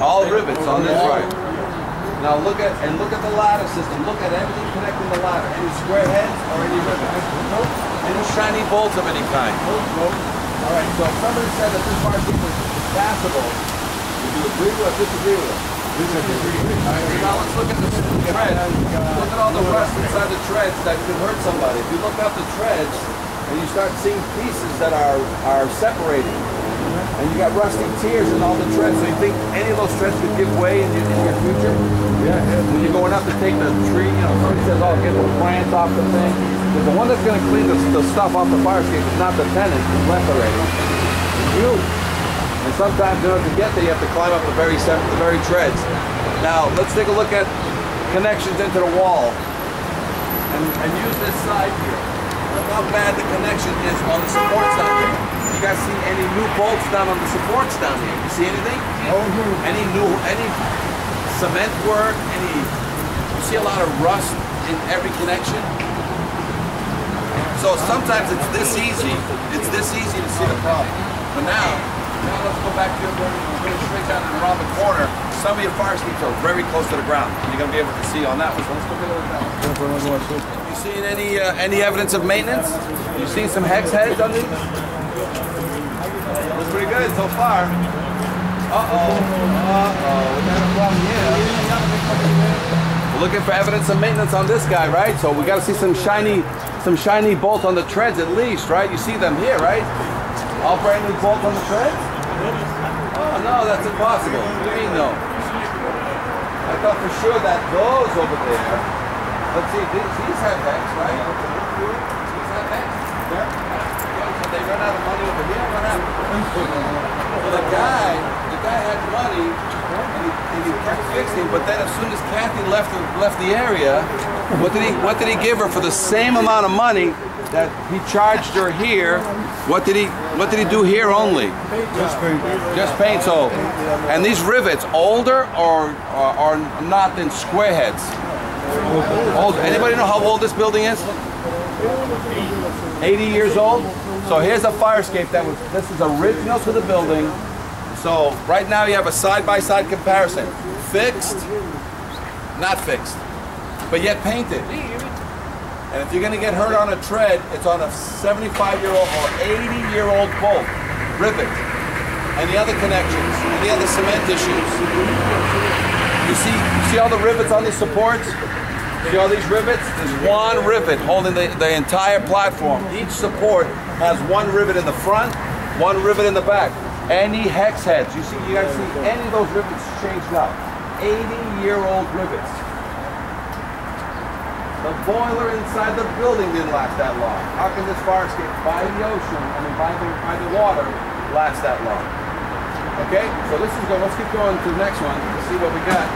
All rivets on this right. Now look at the ladder system. Look at everything connecting the ladder. Any square heads or any rivets? Any shiny bolts of any kind? All right. So if somebody said that this part is passable, would you agree with or disagree with it? All right. So now let's look at the tread. Look at all the rust inside the treads that could hurt somebody. If you look up the treads and you start seeing pieces that are separating. And you got rusty tears in all the treads, so you think any of those treads could give way in your future? Yeah. When you're going up to take the tree, you know, somebody says, oh, get the plants off the thing. Because the one that's going to clean the stuff off the fire escape is not the tenant, it's left already. It's you. And sometimes in order to get there, you have to climb up the very treads. Now, let's take a look at connections into the wall. And use this side here. Look how bad the connection is on the supports down here. You guys see any new bolts down on the supports down here? You see anything? Any cement work? You see a lot of rust in every connection? So sometimes it's this easy. It's this easy to see the problem. But now let's go back to your building. We're going straight down and around the corner. Some of your fire escapes are very close to the ground. You're going to be able to see on that one. So let's look at it now. You seen any evidence of maintenance? You seen some hex heads on these? Looks pretty good so far. Uh-oh. We got a problem here. We're looking for evidence of maintenance on this guy, right? So we got to see some shiny bolts on the treads at least, right? You see them here, right? All brand new bolts on the treads? Oh no, that's impossible. What do you mean no? I thought for sure that those over there. Let's see, these have hex, right? These have hex? Yeah. They run out of money over here. What happened? Well, the guy had money and he kept fixing. But then, as soon as Kathy left the area, what did he give her for the same amount of money that he charged her here? What did he do here only? Just paint. Just paint. So, and these rivets, older or not than square heads? Old. Anybody know how old this building is? 80 years old. So here's a fire escape this is original to the building. So right now you have a side-by-side comparison. Fixed, not fixed, but yet painted. And if you're going to get hurt on a tread, it's on a 75-year-old or 80-year-old bolt, rivet. Any other connections? Any other cement issues? You see all the rivets on these supports? See all these rivets? There's one rivet holding the entire platform. Each support has one rivet in the front, one rivet in the back. Any hex heads, you guys see any of those rivets changed out. 80-year-old rivets. The boiler inside the building didn't last that long. How can this fire escape by the ocean, by the water, last that long? Okay, so this is good. Let's keep going to the next one to see what we got.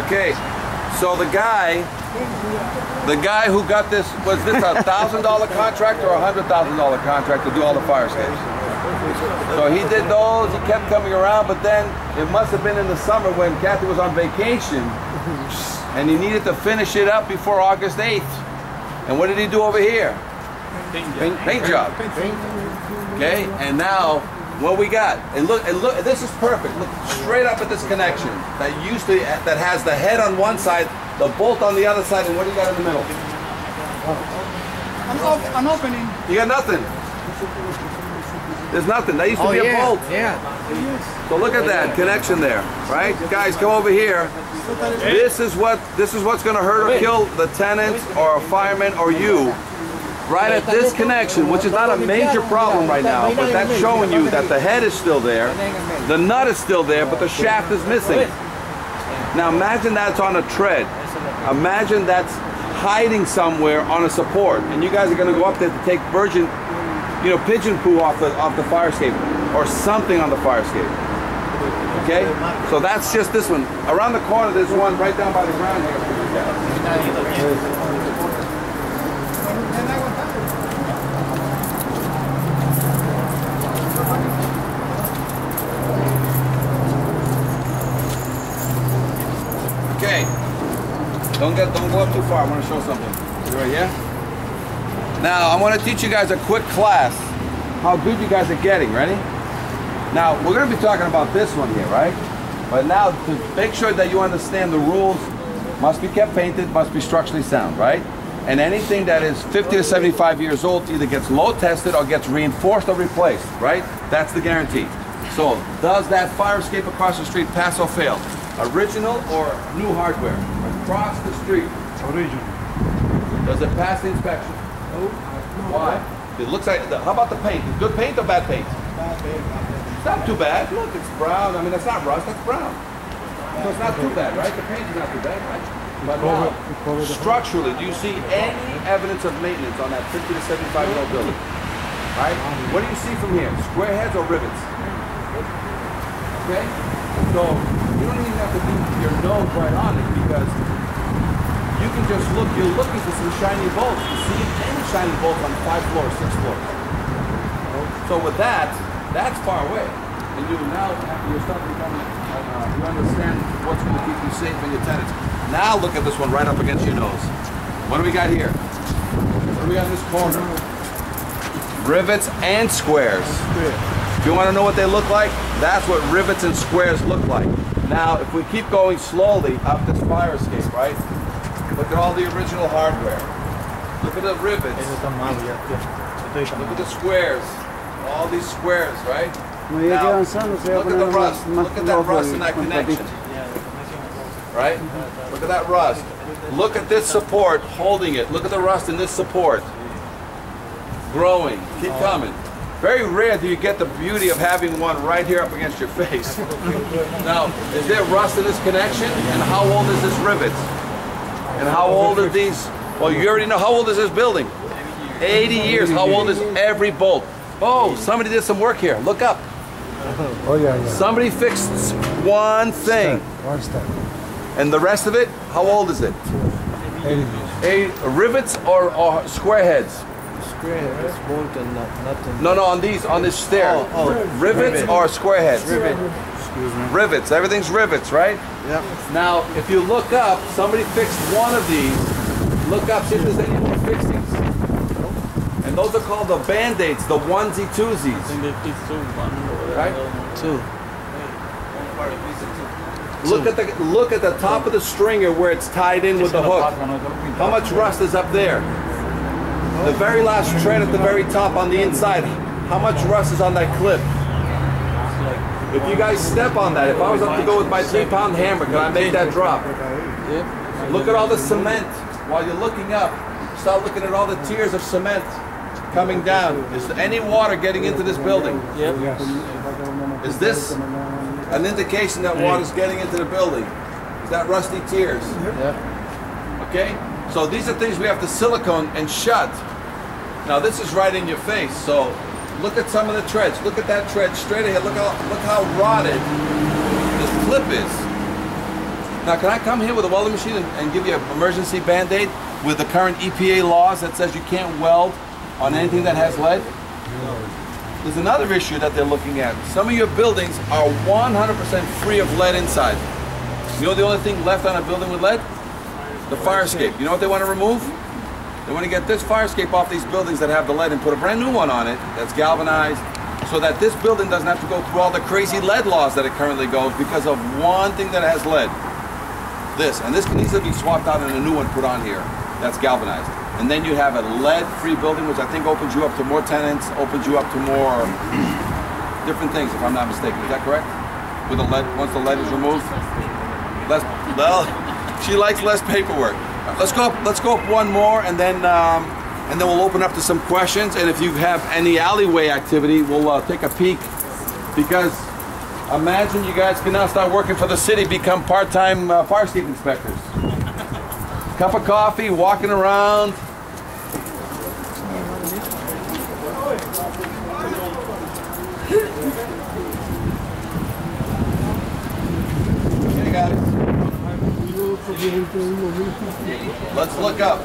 Okay, so the guy who got this, was this a $1,000 contract or a $100,000 contract to do all the fire escapes? So he did those, he kept coming around, but then it must have been in the summer when Kathy was on vacation and he needed to finish it up before August 8th. And what did he do over here? Paint job. Okay, and now what we got? And look, this is perfect. Look straight up at this connection that has the head on one side, the bolt on the other side, and what do you got in the middle? An opening. You got nothing. There's nothing. That used to be a bolt. Yeah. So look at that connection there, right? Guys, come over here. This is what's going to hurt or kill the tenants or a fireman or you. Right at this connection, which is not a major problem right now, but that's showing you that the head is still there, the nut is still there, but the shaft is missing. Now imagine that's on a tread. Imagine that's hiding somewhere on a support, and you guys are going to go up there to take virgin, pigeon poo off the fire escape, or something on the fire escape. Okay? So that's just this one. Around the corner, there's one right down by the ground here. Okay. Don't go up too far. I want to show something. Right here. Now I want to teach you guys a quick class. How good you guys are getting. Ready? Now we're going to be talking about this one here, right? But now to make sure that you understand the rules, must be kept painted, must be structurally sound, right? And anything that is 50 to 75 years old either gets load tested or gets reinforced or replaced, right? That's the guarantee. So does that fire escape across the street pass or fail? Original or new hardware? Across the street. Original. Does it pass the inspection? No. Why? It looks like, how about the paint? Is good paint or bad paint? Bad paint. It's not too bad. Look, it's brown. I mean, that's not rust, that's brown. So it's not too bad, right? The paint is not too bad, right? But now, structurally, do you see any evidence of maintenance on that 50 to 75-year-old building? Right? What do you see from here? Square heads or rivets? Okay? So, you don't even have to be your nose right on it because you can just look, you're looking for some shiny bolts. You see any shiny bolts on 5 floors, 6 floors. So with that, that's far away. And you now, you're starting to become, you understand what's going to keep you safe and your tenants. Now look at this one right up against your nose. What do we got here? What do we got in this corner? Rivets and squares. If you want to know what they look like, that's what rivets and squares look like. Now, if we keep going slowly up this fire escape, right? Look at all the original hardware. Look at the rivets. Look at the squares. All these squares, right? Now, look at the rust. Look at that rust in that connection. Right? Look at that rust. Look at this support holding it. Look at the rust in this support. Growing. Keep coming. Very rare do you get the beauty of having one right here up against your face. Now, is there rust in this connection? And how old is this rivet? And how old are these? Well, you already know how old is this building. 80 years. How old is every bolt? Oh, somebody did some work here. Look up. Oh, yeah. Somebody fixed one thing. One step. And the rest of it, how old is it? 80 years. Rivets or square heads? Square heads, bolt and nothing. No, on this stair. Rivets or square heads? Rivets. Everything's rivets, right? Yep. Now, if you look up, somebody fixed one of these. Look up, see if there's any more fixings. And those are called the Band-Aids, the onesie twosies. Right? Two. Look at the top of the stringer where it's tied in with the hook. How much rust is up there? The very last tread at the very top on the inside. How much rust is on that clip? If you guys step on that, if I was up to go with my 3-pound hammer, can I make that drop? Look at all the cement. While you're looking up, start looking at all the tiers of cement coming down. Is there any water getting into this building? Yep. Is this an indication that water's getting into the building? Is that rusty tiers? Yep. Okay? So these are things we have to silicone and shut. Now this is right in your face, so look at some of the treads. Look at that tread straight ahead. Look how rotted this clip is. Now can I come here with a welding machine and give you an emergency Band-Aid with the current EPA laws that says you can't weld on anything that has lead? There's another issue that they're looking at. Some of your buildings are 100% free of lead inside. You know the only thing left on a building with lead? The fire escape. You know what they want to remove? They want to get this fire escape off these buildings that have the lead and put a brand new one on it that's galvanized so that this building doesn't have to go through all the crazy lead laws that it currently goes because of one thing that has lead. This. And this can easily be swapped out and a new one put on here that's galvanized. And then you have a lead-free building, which I think opens you up to more tenants, opens you up to more different things, if I'm not mistaken. Is that correct? With the lead, once the lead is removed? Less, well, she likes less paperwork. Let's go up one more, and then we'll open up to some questions. And if you have any alleyway activity, we'll take a peek. Because imagine you guys can now start working for the city, become part-time fire escape inspectors. Cup of coffee, walking around. Okay, guys. Let's look up.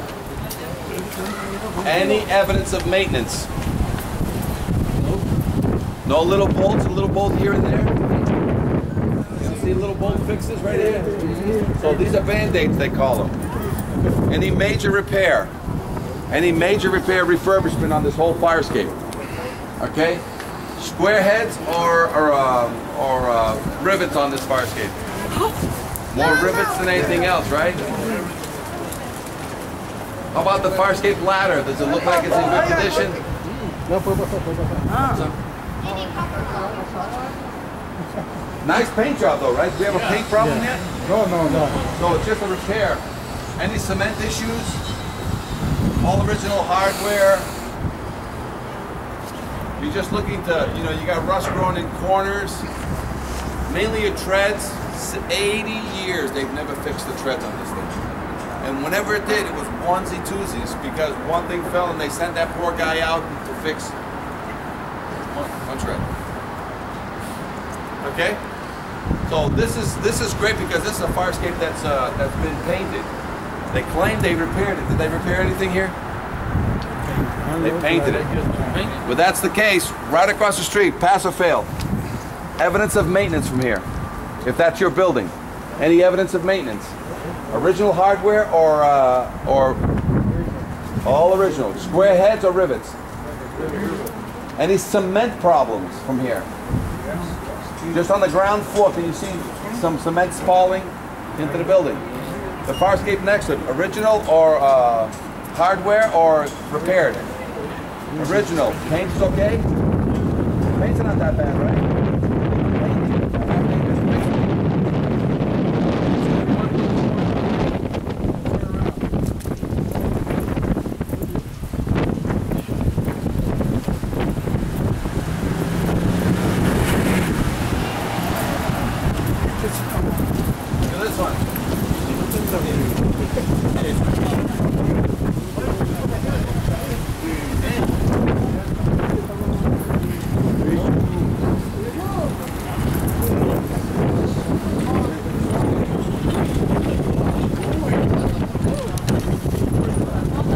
Any evidence of maintenance? No little bolts, a little bolt here and there? You see little bolt fixes right here? So these are Band-Aids, they call them. Any major repair? Any major repair refurbishment on this whole fire escape? Okay? Square heads or rivets on this fire escape? More rivets than anything else, right? How about the fire escape ladder? Does it look like it's in good condition? Nice paint job though, right? Do we have a paint problem yet? No. So it's just a repair. Any cement issues? All original hardware. You're just looking to, you know, you got rust growing in corners. Mainly your treads. 80 years they've never fixed the treads on this thing. And whenever it did, it was onesie twosies because one thing fell and they sent that poor guy out to fix one tread. Okay? So this is great because this is a fire escape that's been painted. They claim they repaired it. Did they repair anything here? They painted it. But that's the case. Right across the street, pass or fail. Evidence of maintenance from here. If that's your building. Any evidence of maintenance? Original hardware or all original? Square heads or rivets? Any cement problems from here? Just on the ground floor, can you see some cement spalling into the building? The fire escape next to it, original or hardware or repaired? Original. Paint is okay? Paint's not that bad, right?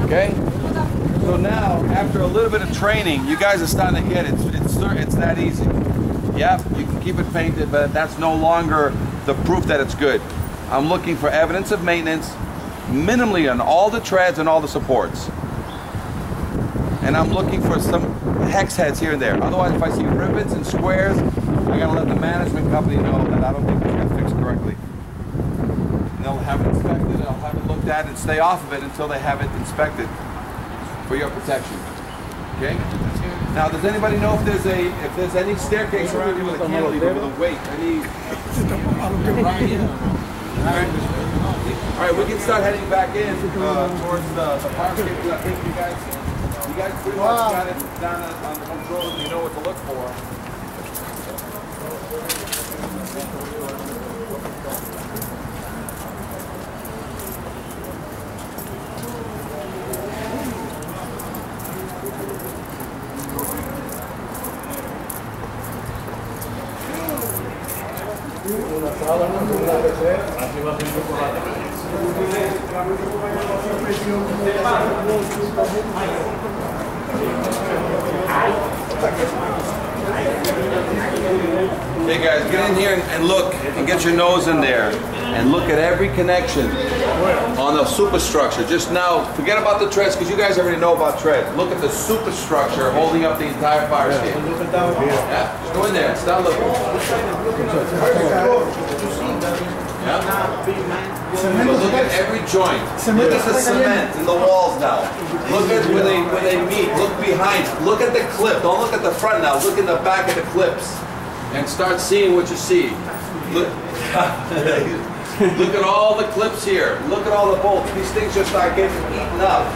Okay? So now, after a little bit of training, you guys are starting to get it. It's that easy. Yep, you can keep it painted, but that's no longer the proof that it's good. I'm looking for evidence of maintenance, minimally on all the treads and all the supports. And I'm looking for some hex heads here and there. Otherwise, if I see rivets and squares, I gotta let the management company know that I don't think it's been fixed correctly. And they'll have it inspected, I'll have it looked at and stay off of it until they have it inspected for your protection. Okay? Now, does anybody know if there's any staircase around here with a cantilever with a weight? All right, we can start heading back in towards the fire escape. I think you guys pretty much got it down on the control and you know what to look for. Hey guys, get in here and look and get your nose in there and look at every connection on the superstructure. Just now, forget about the treads because you guys already know about treads. Look at the superstructure holding up the entire fire escape. Yeah, just go in there, start looking. Yeah? But look at every joint. Look at the cement in the walls now. Look at where they meet. Look behind. Look at the clip. Don't look at the front now. Look in the back of the clips. And start seeing what you see. Look. Look at all the clips here. Look at all the bolts. These things just start getting eaten up.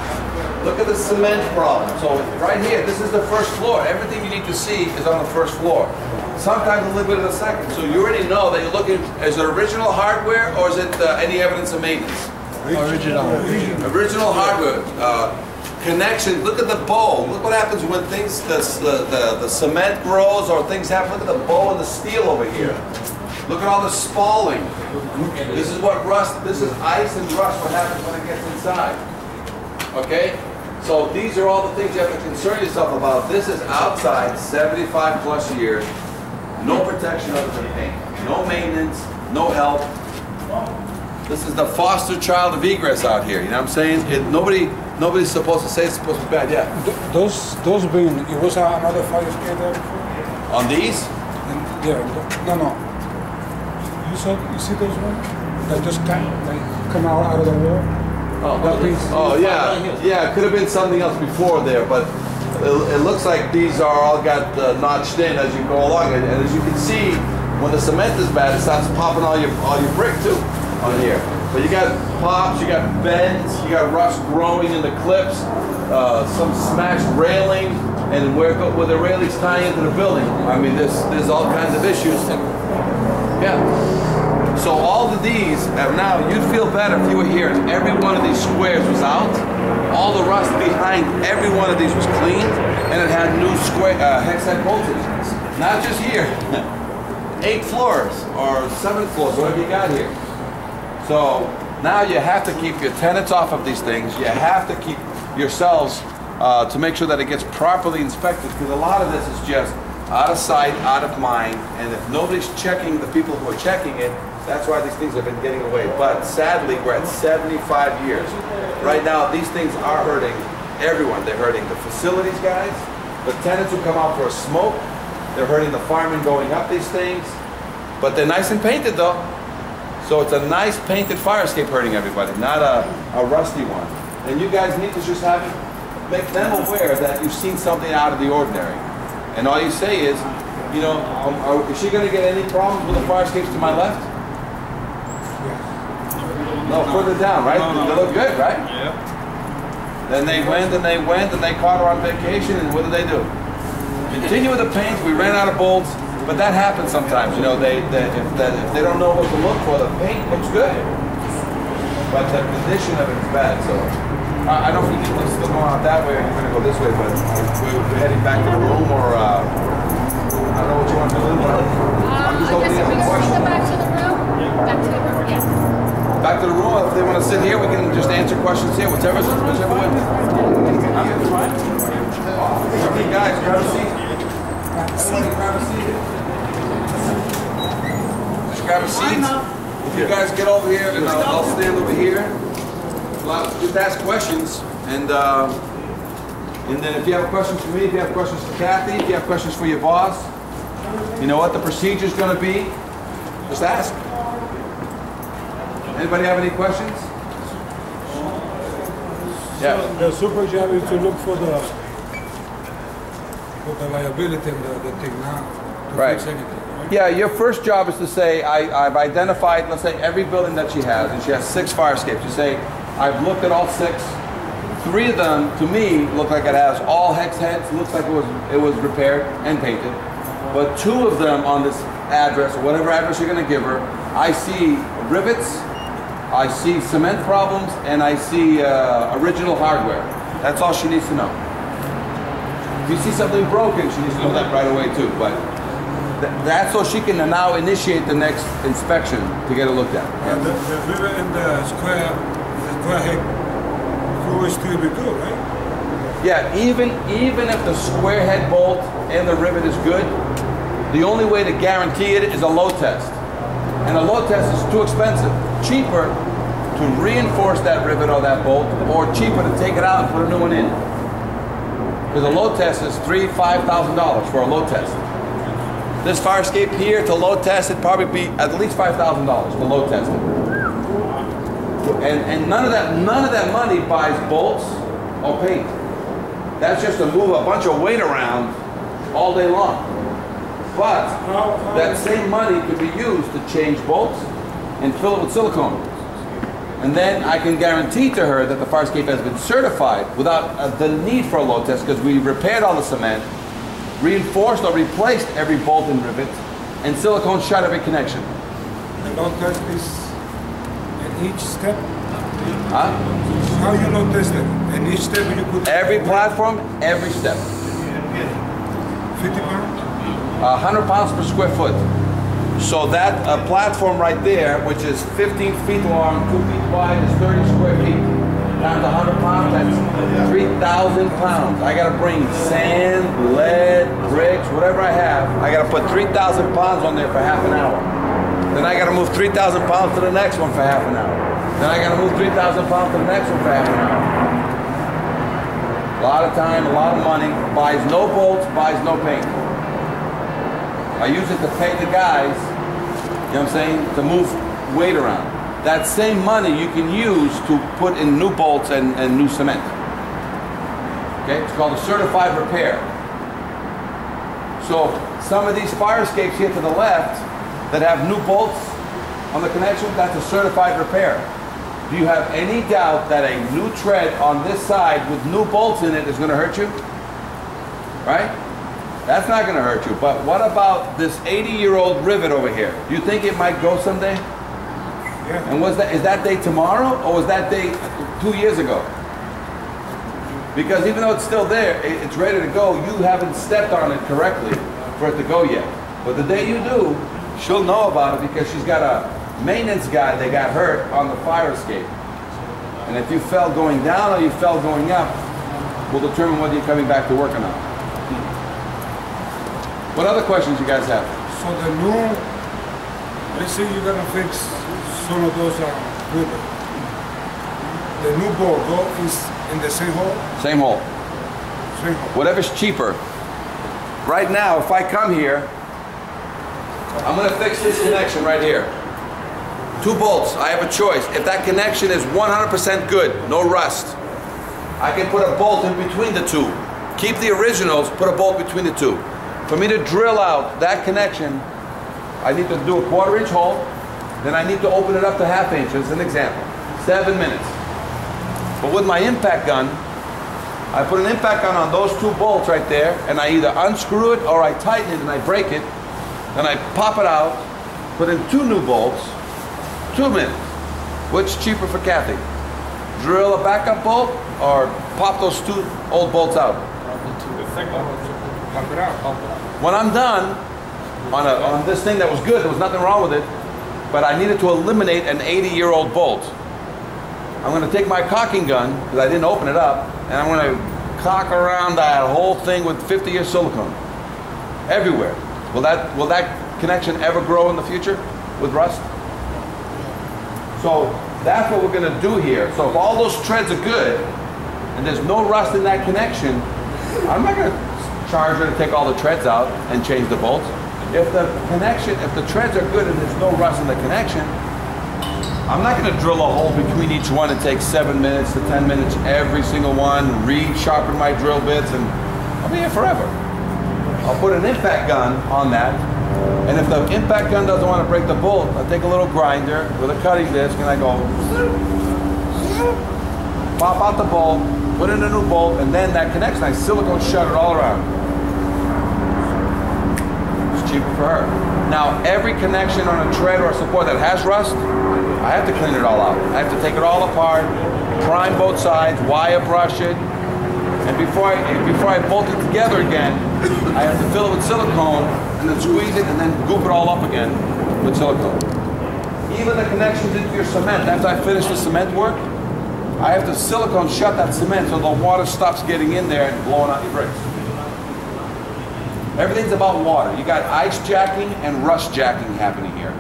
Look at the cement problem. So right here, this is the first floor. Everything you need to see is on the first floor. Sometimes a little bit of the second. So you already know that you're looking, is it original hardware or is it any evidence of maintenance? Original. Original hardware. Connection, look at the bow. Look what happens when things, the cement grows or things happen. Look at the bow and the steel over here. Look at all the spalling. This is what rust, this is ice and rust, what happens when it gets inside. Okay? So these are all the things you have to concern yourself about. This is outside, 75 plus years. No protection other than paint. No maintenance, no help. This is the foster child of egress out here. You know what I'm saying? Nobody's supposed to say it's supposed to be bad. Yeah. Those being, it was another fire escape there before? On these? Yeah, no. You see those ones? That just come out of the wall? Oh yeah, yeah. It could have been something else before there, but it looks like these are all got notched in as you go along, and as you can see, when the cement is bad, it starts popping all your brick too on here. But you got pops, you got bends, you got rust growing in the clips, some smashed railing, and where the railings tie into the building. I mean, there's all kinds of issues. Yeah. So all of these, now you'd feel better if you were here and every one of these squares was out. All the rust behind every one of these was cleaned, and it had new square hex head bolted. Not just here. 8 floors or 7 floors, whatever you got here. So now you have to keep your tenants off of these things. You have to keep yourselves to make sure that it gets properly inspected, because a lot of this is just out of sight, out of mind, and if nobody's checking the people who are checking it, that's why these things have been getting away. But sadly, we're at 75 years. Right now, these things are hurting everyone. They're hurting the facilities guys, the tenants who come out for a smoke. They're hurting the firemen going up these things. But they're nice and painted though. So it's a nice painted fire escape hurting everybody, not a rusty one. And you guys need to just make them aware that you've seen something out of the ordinary. And all you say is, you know, is she going to get any problems with the fire escapes to my left? No, further down, right? They look good, right? Yeah. Then they went and they caught her on vacation, and what do? Continue with the paint. We ran out of bolts, but that happens sometimes. You know, if they don't know what to look for, the paint looks good, but the condition of it is bad. So I don't think we're still going out that way, or you're going to go this way, but we're heading back to the room, or I don't know what you want to do. I'm just opening up the question. Back to the room? Back to the room, yes. Back to the room. If they want to sit here, we can just answer questions here. Whichever way. Okay, guys, grab a seat. Everybody grab a seat. Just grab a seat. If you guys get over here, and I'll stand over here. Just ask questions, and then if you have questions for me, if you have questions for Kathy, if you have questions for your boss, you know what the procedure is going to be. Just ask. Anybody have any questions? Yeah. The super job is to look for the liability and the thing now. Right. Yeah, your first job is to say, I've identified, let's say, every building that she has, and she has 6 fire escapes. You say, I've looked at all 6. 3 of them, to me, look like it has all hex heads. Looks like it was repaired and painted. But 2 of them on this address, or whatever address you're going to give her, I see rivets, I see cement problems, and I see original hardware. That's all she needs to know. If you see something broken, she needs to know that right away too. But that's so she can now initiate the next inspection to get it looked at. And the rivet and the square head will still be good, right? Yeah, even if the square head bolt and the rivet is good, the only way to guarantee it is a load test. And a load test is too expensive. Cheaper to reinforce that rivet or that bolt, or cheaper to take it out and put a new one in. Because a load test is $3,000 to $5,000 for a load test. This fire escape here to load test, it'd probably be at least $5,000 to load test it. And none of that money buys bolts or paint. That's just to move a bunch of weight around all day long. But that same money could be used to change bolts and fill it with silicone. And then I can guarantee to her that the fire escape has been certified without the need for a load test, because we repaired all the cement, reinforced or replaced every bolt and rivet, and silicone shut every connection. The load test is in each step? Huh? How you load test it? In each step you put... Every platform, every step. 50 pounds? 100 pounds per square foot. So that platform right there, which is 15 feet long, 2 feet wide, is 30 square feet. Times 100 pounds, that's 3,000 pounds. I gotta bring sand, lead, bricks, whatever I have. I gotta put 3,000 pounds on there for half an hour. Then I gotta move 3,000 pounds to the next one for half an hour. Then I gotta move 3,000 pounds to the next one for half an hour. A lot of time, a lot of money, buys no bolts, buys no paint. I use it to pay the guys, you know what I'm saying, to move weight around. That same money you can use to put in new bolts and new cement. Okay, it's called a certified repair. So some of these fire escapes here to the left that have new bolts on the connection, that's a certified repair. Do you have any doubt that a new tread on this side with new bolts in it is going to hurt you? Right? That's not going to hurt you. But what about this 80-year-old rivet over here? Do you think it might go someday? Yeah. And is that day tomorrow, or was that day 2 years ago? Because even though it's still there, it's ready to go, you haven't stepped on it correctly for it to go yet. But the day you do, she'll know about it because she's got a maintenance guy that got hurt on the fire escape. And if you fell going down or you fell going up, will determine whether you're coming back to work or not. What other questions you guys have? So the new, let's say you're gonna fix some of those rivet. The new bolt is in the same hole? Same hole. Same hole. Whatever's cheaper. Right now, if I come here, I'm gonna fix this connection right here. 2 bolts, I have a choice. If that connection is 100% good, no rust, I can put a bolt in between the 2. Keep the originals, put a bolt between the 2. For me to drill out that connection, I need to do a 1/4 inch hole, then I need to open it up to 1/2 inch, as an example. 7 minutes. But with my impact gun, I put an impact gun on those 2 bolts right there, and I either unscrew it or I tighten it and I break it, then I pop it out, put in 2 new bolts, 2 minutes. Which cheaper for Kathy? Drill a backup bolt or pop those 2 old bolts out? When I'm done on this thing that was good, there was nothing wrong with it, but I needed to eliminate an 80-year-old bolt. I'm going to take my caulking gun, because I didn't open it up, and I'm going to caulk around that whole thing with 50-year silicone. Everywhere. Will that connection ever grow in the future with rust? So that's what we're going to do here. So if all those treads are good, and there's no rust in that connection, I'm not going to charge her to take all the treads out and change the bolts. If the treads are good and there's no rust in the connection, I'm not going to drill a hole between each one and take 7 minutes to 10 minutes every single one, re-sharpen my drill bits, and I'll be here forever. I'll put an impact gun on that, and if the impact gun doesn't want to break the bolt, I take a little grinder with a cutting disc and I go, pop out the bolt, put in a new bolt, and then that connection, I silicone shut it all around. It's cheaper for her. Now, every connection on a tread or a support that has rust, I have to clean it all out. I have to take it all apart, prime both sides, wire brush it, and before I bolt it together again, I have to fill it with silicone and then squeeze it and then goop it all up again with silicone. Even the connections into your cement, after I finish the cement work, I have to silicone shut that cement so the water stops getting in there and blowing out your bricks. Everything's about water. You got ice jacking and rust jacking happening here.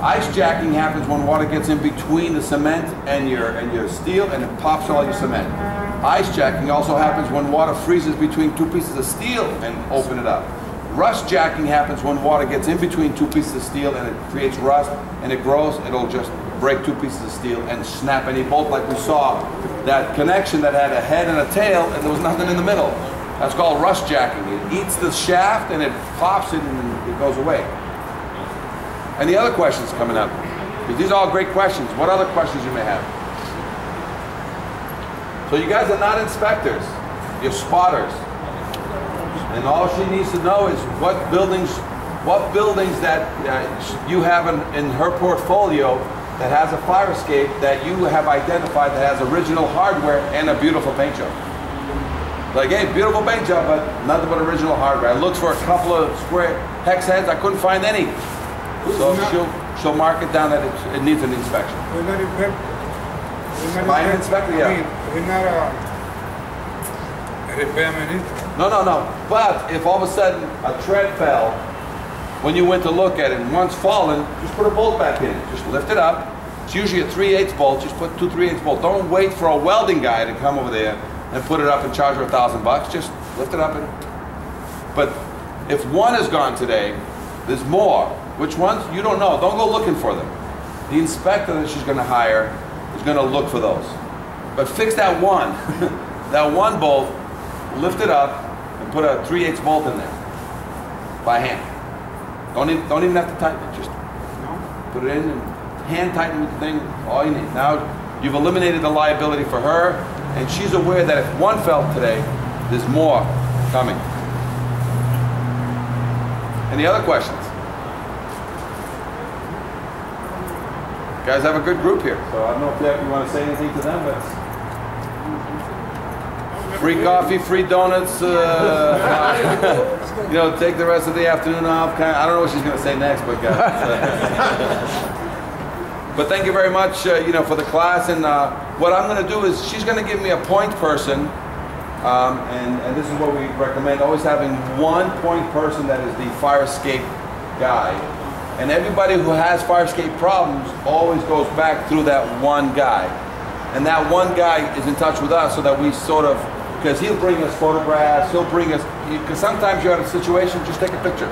Ice jacking happens when water gets in between the cement and your steel and it pops all your cement. Ice jacking also happens when water freezes between 2 pieces of steel and open it up. Rust jacking happens when water gets in between two pieces of steel and it creates rust, and it grows. It'll just break two pieces of steel and snap any bolt, like we saw that connection that had a head and a tail and there was nothing in the middle. That's called rust jacking. It eats the shaft and it pops it and it goes away. Any other questions coming up? Because these are all great questions. What other questions you may have? So you guys are not inspectors, you're spotters. And all she needs to know is what buildings that you have in her portfolio that has a fire escape that you have identified that has original hardware and a beautiful paint job. Like, hey, beautiful paint job, but nothing but original hardware. I looked for a couple of square hex heads, I couldn't find any. So she'll mark it down that it needs an inspection. We're not Am I an inspector? Yeah. I mean, we're not a repairman either. No. But if all of a sudden a tread fell, when you went to look at it and once fallen, just put a bolt back in it. Just lift it up. It's usually a 3/8 bolt. Just put 2 3/8 bolts. Don't wait for a welding guy to come over there and put it up and charge her $1,000. Just lift it up and. But if one is gone today, there's more. Which ones? You don't know. Don't go looking for them. The inspector that she's going to hire is going to look for those. But fix that one. That one bolt. Lift it up and put a 3/8 bolt in there by hand. Don't even have to tighten it. Just put it in and hand tighten the thing. All you need. Now you've eliminated the liability for her, and she's aware that if one fell today, there's more coming. Any other questions? You guys have a good group here, so I don't know if you want to say anything to them, but. Free coffee, free donuts, you know, take the rest of the afternoon off. I don't know what she's going to say next, but but thank you very much, you know, for the class. And what I'm going to do is she's going to give me a point person, and this is what we recommend, always having one point person that is the fire escape guy. And everybody who has fire escape problems always goes back through that one guy. And that one guy is in touch with us so that we sort of, because he'll bring us photographs, he'll bring us, because sometimes you're in a situation, just take a picture.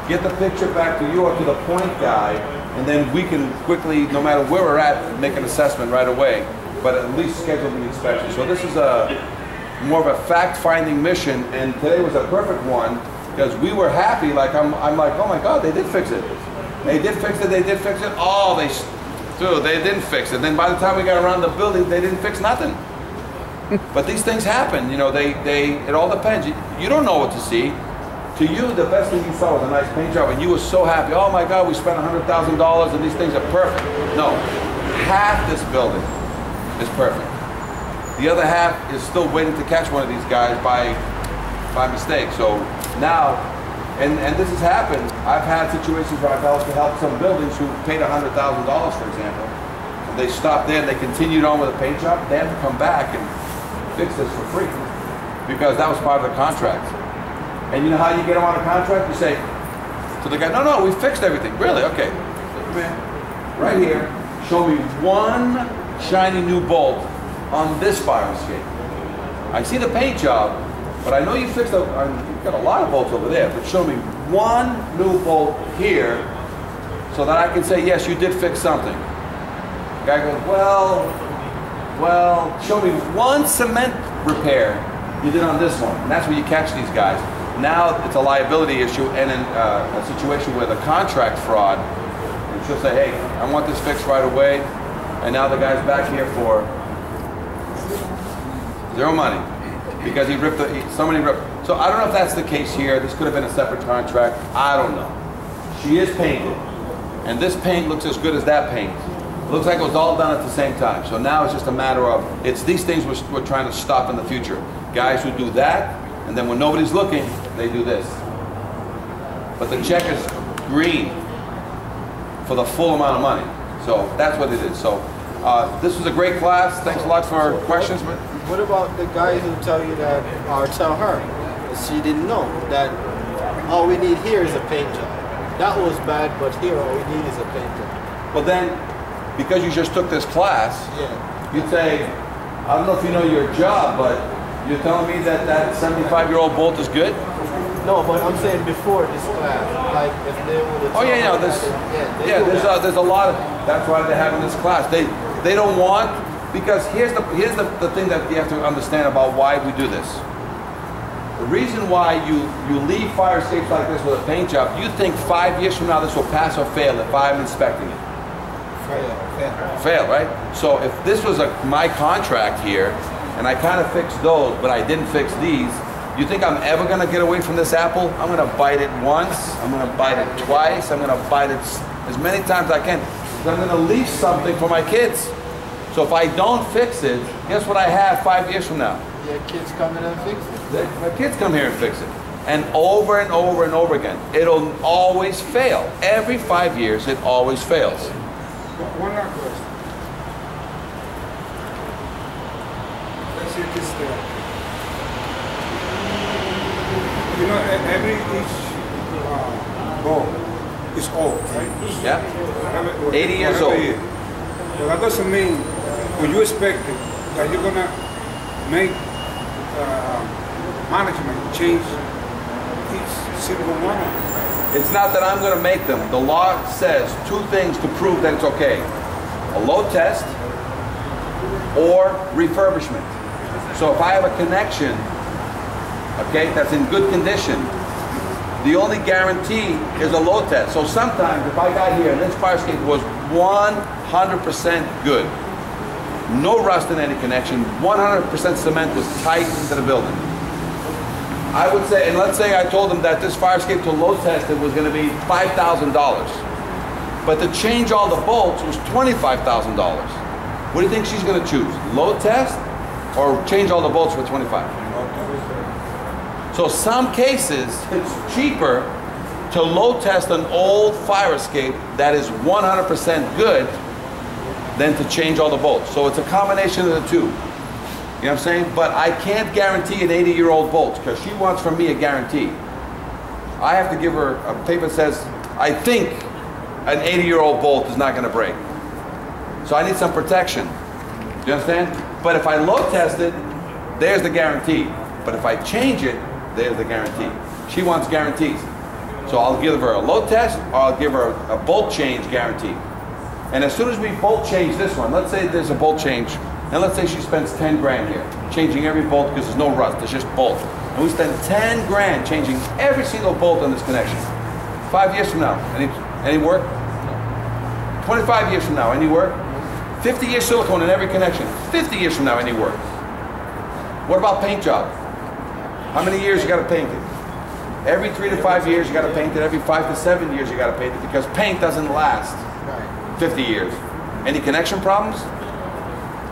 Get the picture back to you or to the point guy, and then we can quickly, no matter where we're at, make an assessment right away, but at least schedule the inspection. So this is more of a fact-finding mission, and today was a perfect one, because we were happy, like I'm like, oh my God, they did fix it. They did fix it, they did fix it. Oh, they didn't fix it. Then by the time we got around the building, they didn't fix nothing. But these things happen, you know, it all depends. You don't know what to see. To you, the best thing you saw was a nice paint job, and you were so happy. Oh my God, we spent $100,000 and these things are perfect. No, half this building is perfect. The other half is still waiting to catch one of these guys by mistake. So now, and this has happened. I've had situations where I've helped some buildings who paid $100,000, for example. And they stopped there and they continued on with a paint job. They had to come back and fix this for free because that was part of the contract. And you know how you get them on a contract? You say to the guy, no, we fixed everything. Really? Okay. Come here. Right here. Show me one shiny new bolt on this fire escape. I see the paint job, but I know you fixed you've got a lot of bolts over there, but show me one new bolt here so that I can say, yes, you did fix something. The guy goes, well, show me one cement repair you did on this one. And that's where you catch these guys. Now it's a liability issue and in a situation where the contract fraud, and she'll say, hey, I want this fixed right away. And now the guy's back here for zero money because somebody ripped. So I don't know if that's the case here. This could have been a separate contract. I don't know. She is painted. And this paint looks as good as that paint. It looks like it was all done at the same time. So now it's just a matter of, it's these things we're trying to stop in the future. Guys who do that, and then when nobody's looking, they do this. But the check is green for the full amount of money. So that's what it is. So this was a great class. Thanks a lot for questions. What about the guys who tell you that, or tell her, she didn't know, that all we need here is a paint job. That was bad, but here all we need is a paint job. Well then, because you just took this class, you'd say, I don't know if you know your job, but you're telling me that 75-year-old bolt is good? No, but I'm saying before this class, like if they would have. Oh yeah, there's a lot of, that's why they're having this class. They don't want, because here's the thing that you have to understand about why we do this. The reason why you leave fire escapes like this with a paint job, you think 5 years from now this will pass or fail if I'm inspecting it. Fail, right? So if this was my contract here, and I kind of fixed those, but I didn't fix these, you think I'm ever gonna get away from this apple? I'm gonna bite it once, I'm gonna bite it twice, I'm gonna bite it as many times as I can. I'm gonna leave something for my kids. So if I don't fix it, guess what I have 5 years from now? Your kids come in and fix it. My kids come here and fix it. And over and over and over again. It'll always fail. Every 5 years, it always fails. One more question. Let's see this there. You know, each ball is old, right? Yeah. 80 years old. Well, that doesn't mean when you expect it that you're gonna make management change each single one of them. It's not that I'm going to make them. The law says two things to prove that it's okay. A load test or refurbishment. So if I have a connection, okay, that's in good condition, the only guarantee is a load test. So sometimes if I got here and this fire escape was 100% good, no rust in any connection, 100% cement was tight into the building, I would say, and let's say I told them that this fire escape to load test it was going to be $5,000, but to change all the bolts was $25,000. What do you think she's going to choose? Load test or change all the bolts for 25? So some cases it's cheaper to load test an old fire escape that is 100% good than to change all the bolts. So it's a combination of the two. You know what I'm saying? But I can't guarantee an 80-year-old bolt because she wants from me a guarantee. I have to give her a paper that says, I think an 80-year-old bolt is not going to break. So I need some protection. Do you understand? But if I load test it, there's the guarantee. But if I change it, there's the guarantee. She wants guarantees. So I'll give her a load test or I'll give her a bolt change guarantee. And as soon as we bolt change this one, let's say there's a bolt change, and let's say she spends 10 grand here, changing every bolt because there's no rust, there's just bolt. And we spend 10 grand changing every single bolt on this connection. 5 years from now, any work? 25 years from now, any work? 50 years silicone in every connection. 50 years from now, any work? What about paint job? How many years you got to paint it? Every 3 to 5 years you got to paint it. Every 5 to 7 years you got to paint it because paint doesn't last 50 years. Any connection problems?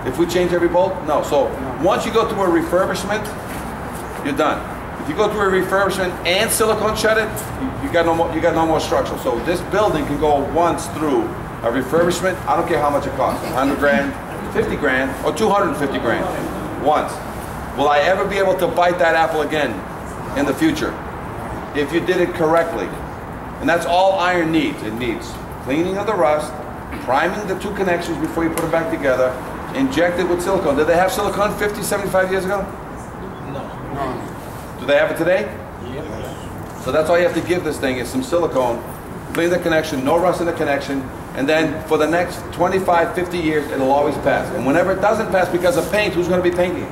If we change every bolt? No. So once you go through a refurbishment, you're done. If you go through a refurbishment and silicone shed it, you got no more structural. So this building can go once through a refurbishment. I don't care how much it costs, 100 grand, 50 grand, or 250 grand, once. Will I ever be able to bite that apple again in the future? If you did it correctly. And that's all iron needs. It needs cleaning of the rust, priming the two connections before you put them back together, inject it with silicone. Did they have silicone 50, 75 years ago? No. Do they have it today? Yep. So that's all you have to give this thing is some silicone, clean the connection, no rust in the connection, and then for the next 25, 50 years, it'll always pass. And whenever it doesn't pass because of paint, who's going to be painting?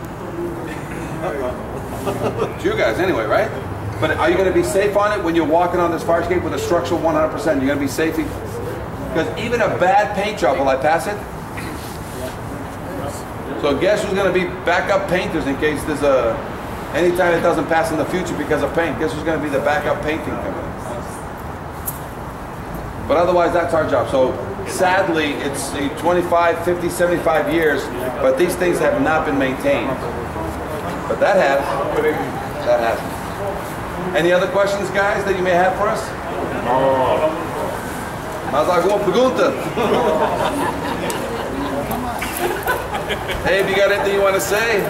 It's you guys anyway, right? But are you going to be safe on it when you're walking on this fire escape with a structural 100%? You're going to be safe? Because even a bad paint job, will I pass it? So guess who's going to be backup painters in case there's anytime it doesn't pass in the future because of paint? Guess who's going to be the backup painting company? But otherwise, that's our job. So sadly, it's 25, 50, 75 years, but these things have not been maintained. But that has. That has. Any other questions, guys, that you may have for us? Mas alguma pergunta? Hey, have you got anything you want to say? No.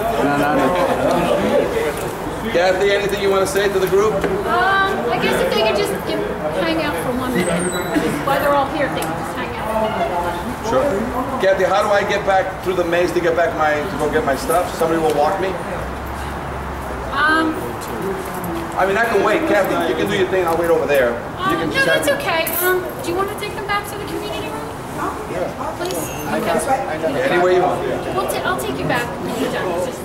Kathy, anything you want to say to the group? I guess if they could just hang out for 1 minute. While they're all here, they can just hang out. Sure. Kathy, how do I get back through the maze to get back to go get my stuff? Somebody will walk me? I mean, I can wait, Kathy, you can do your thing, I'll wait over there. You can No, chat. that's okay. Do you want to take them back to the community room? Please? Okay. Any way you want. I'll take you back when you're done. Just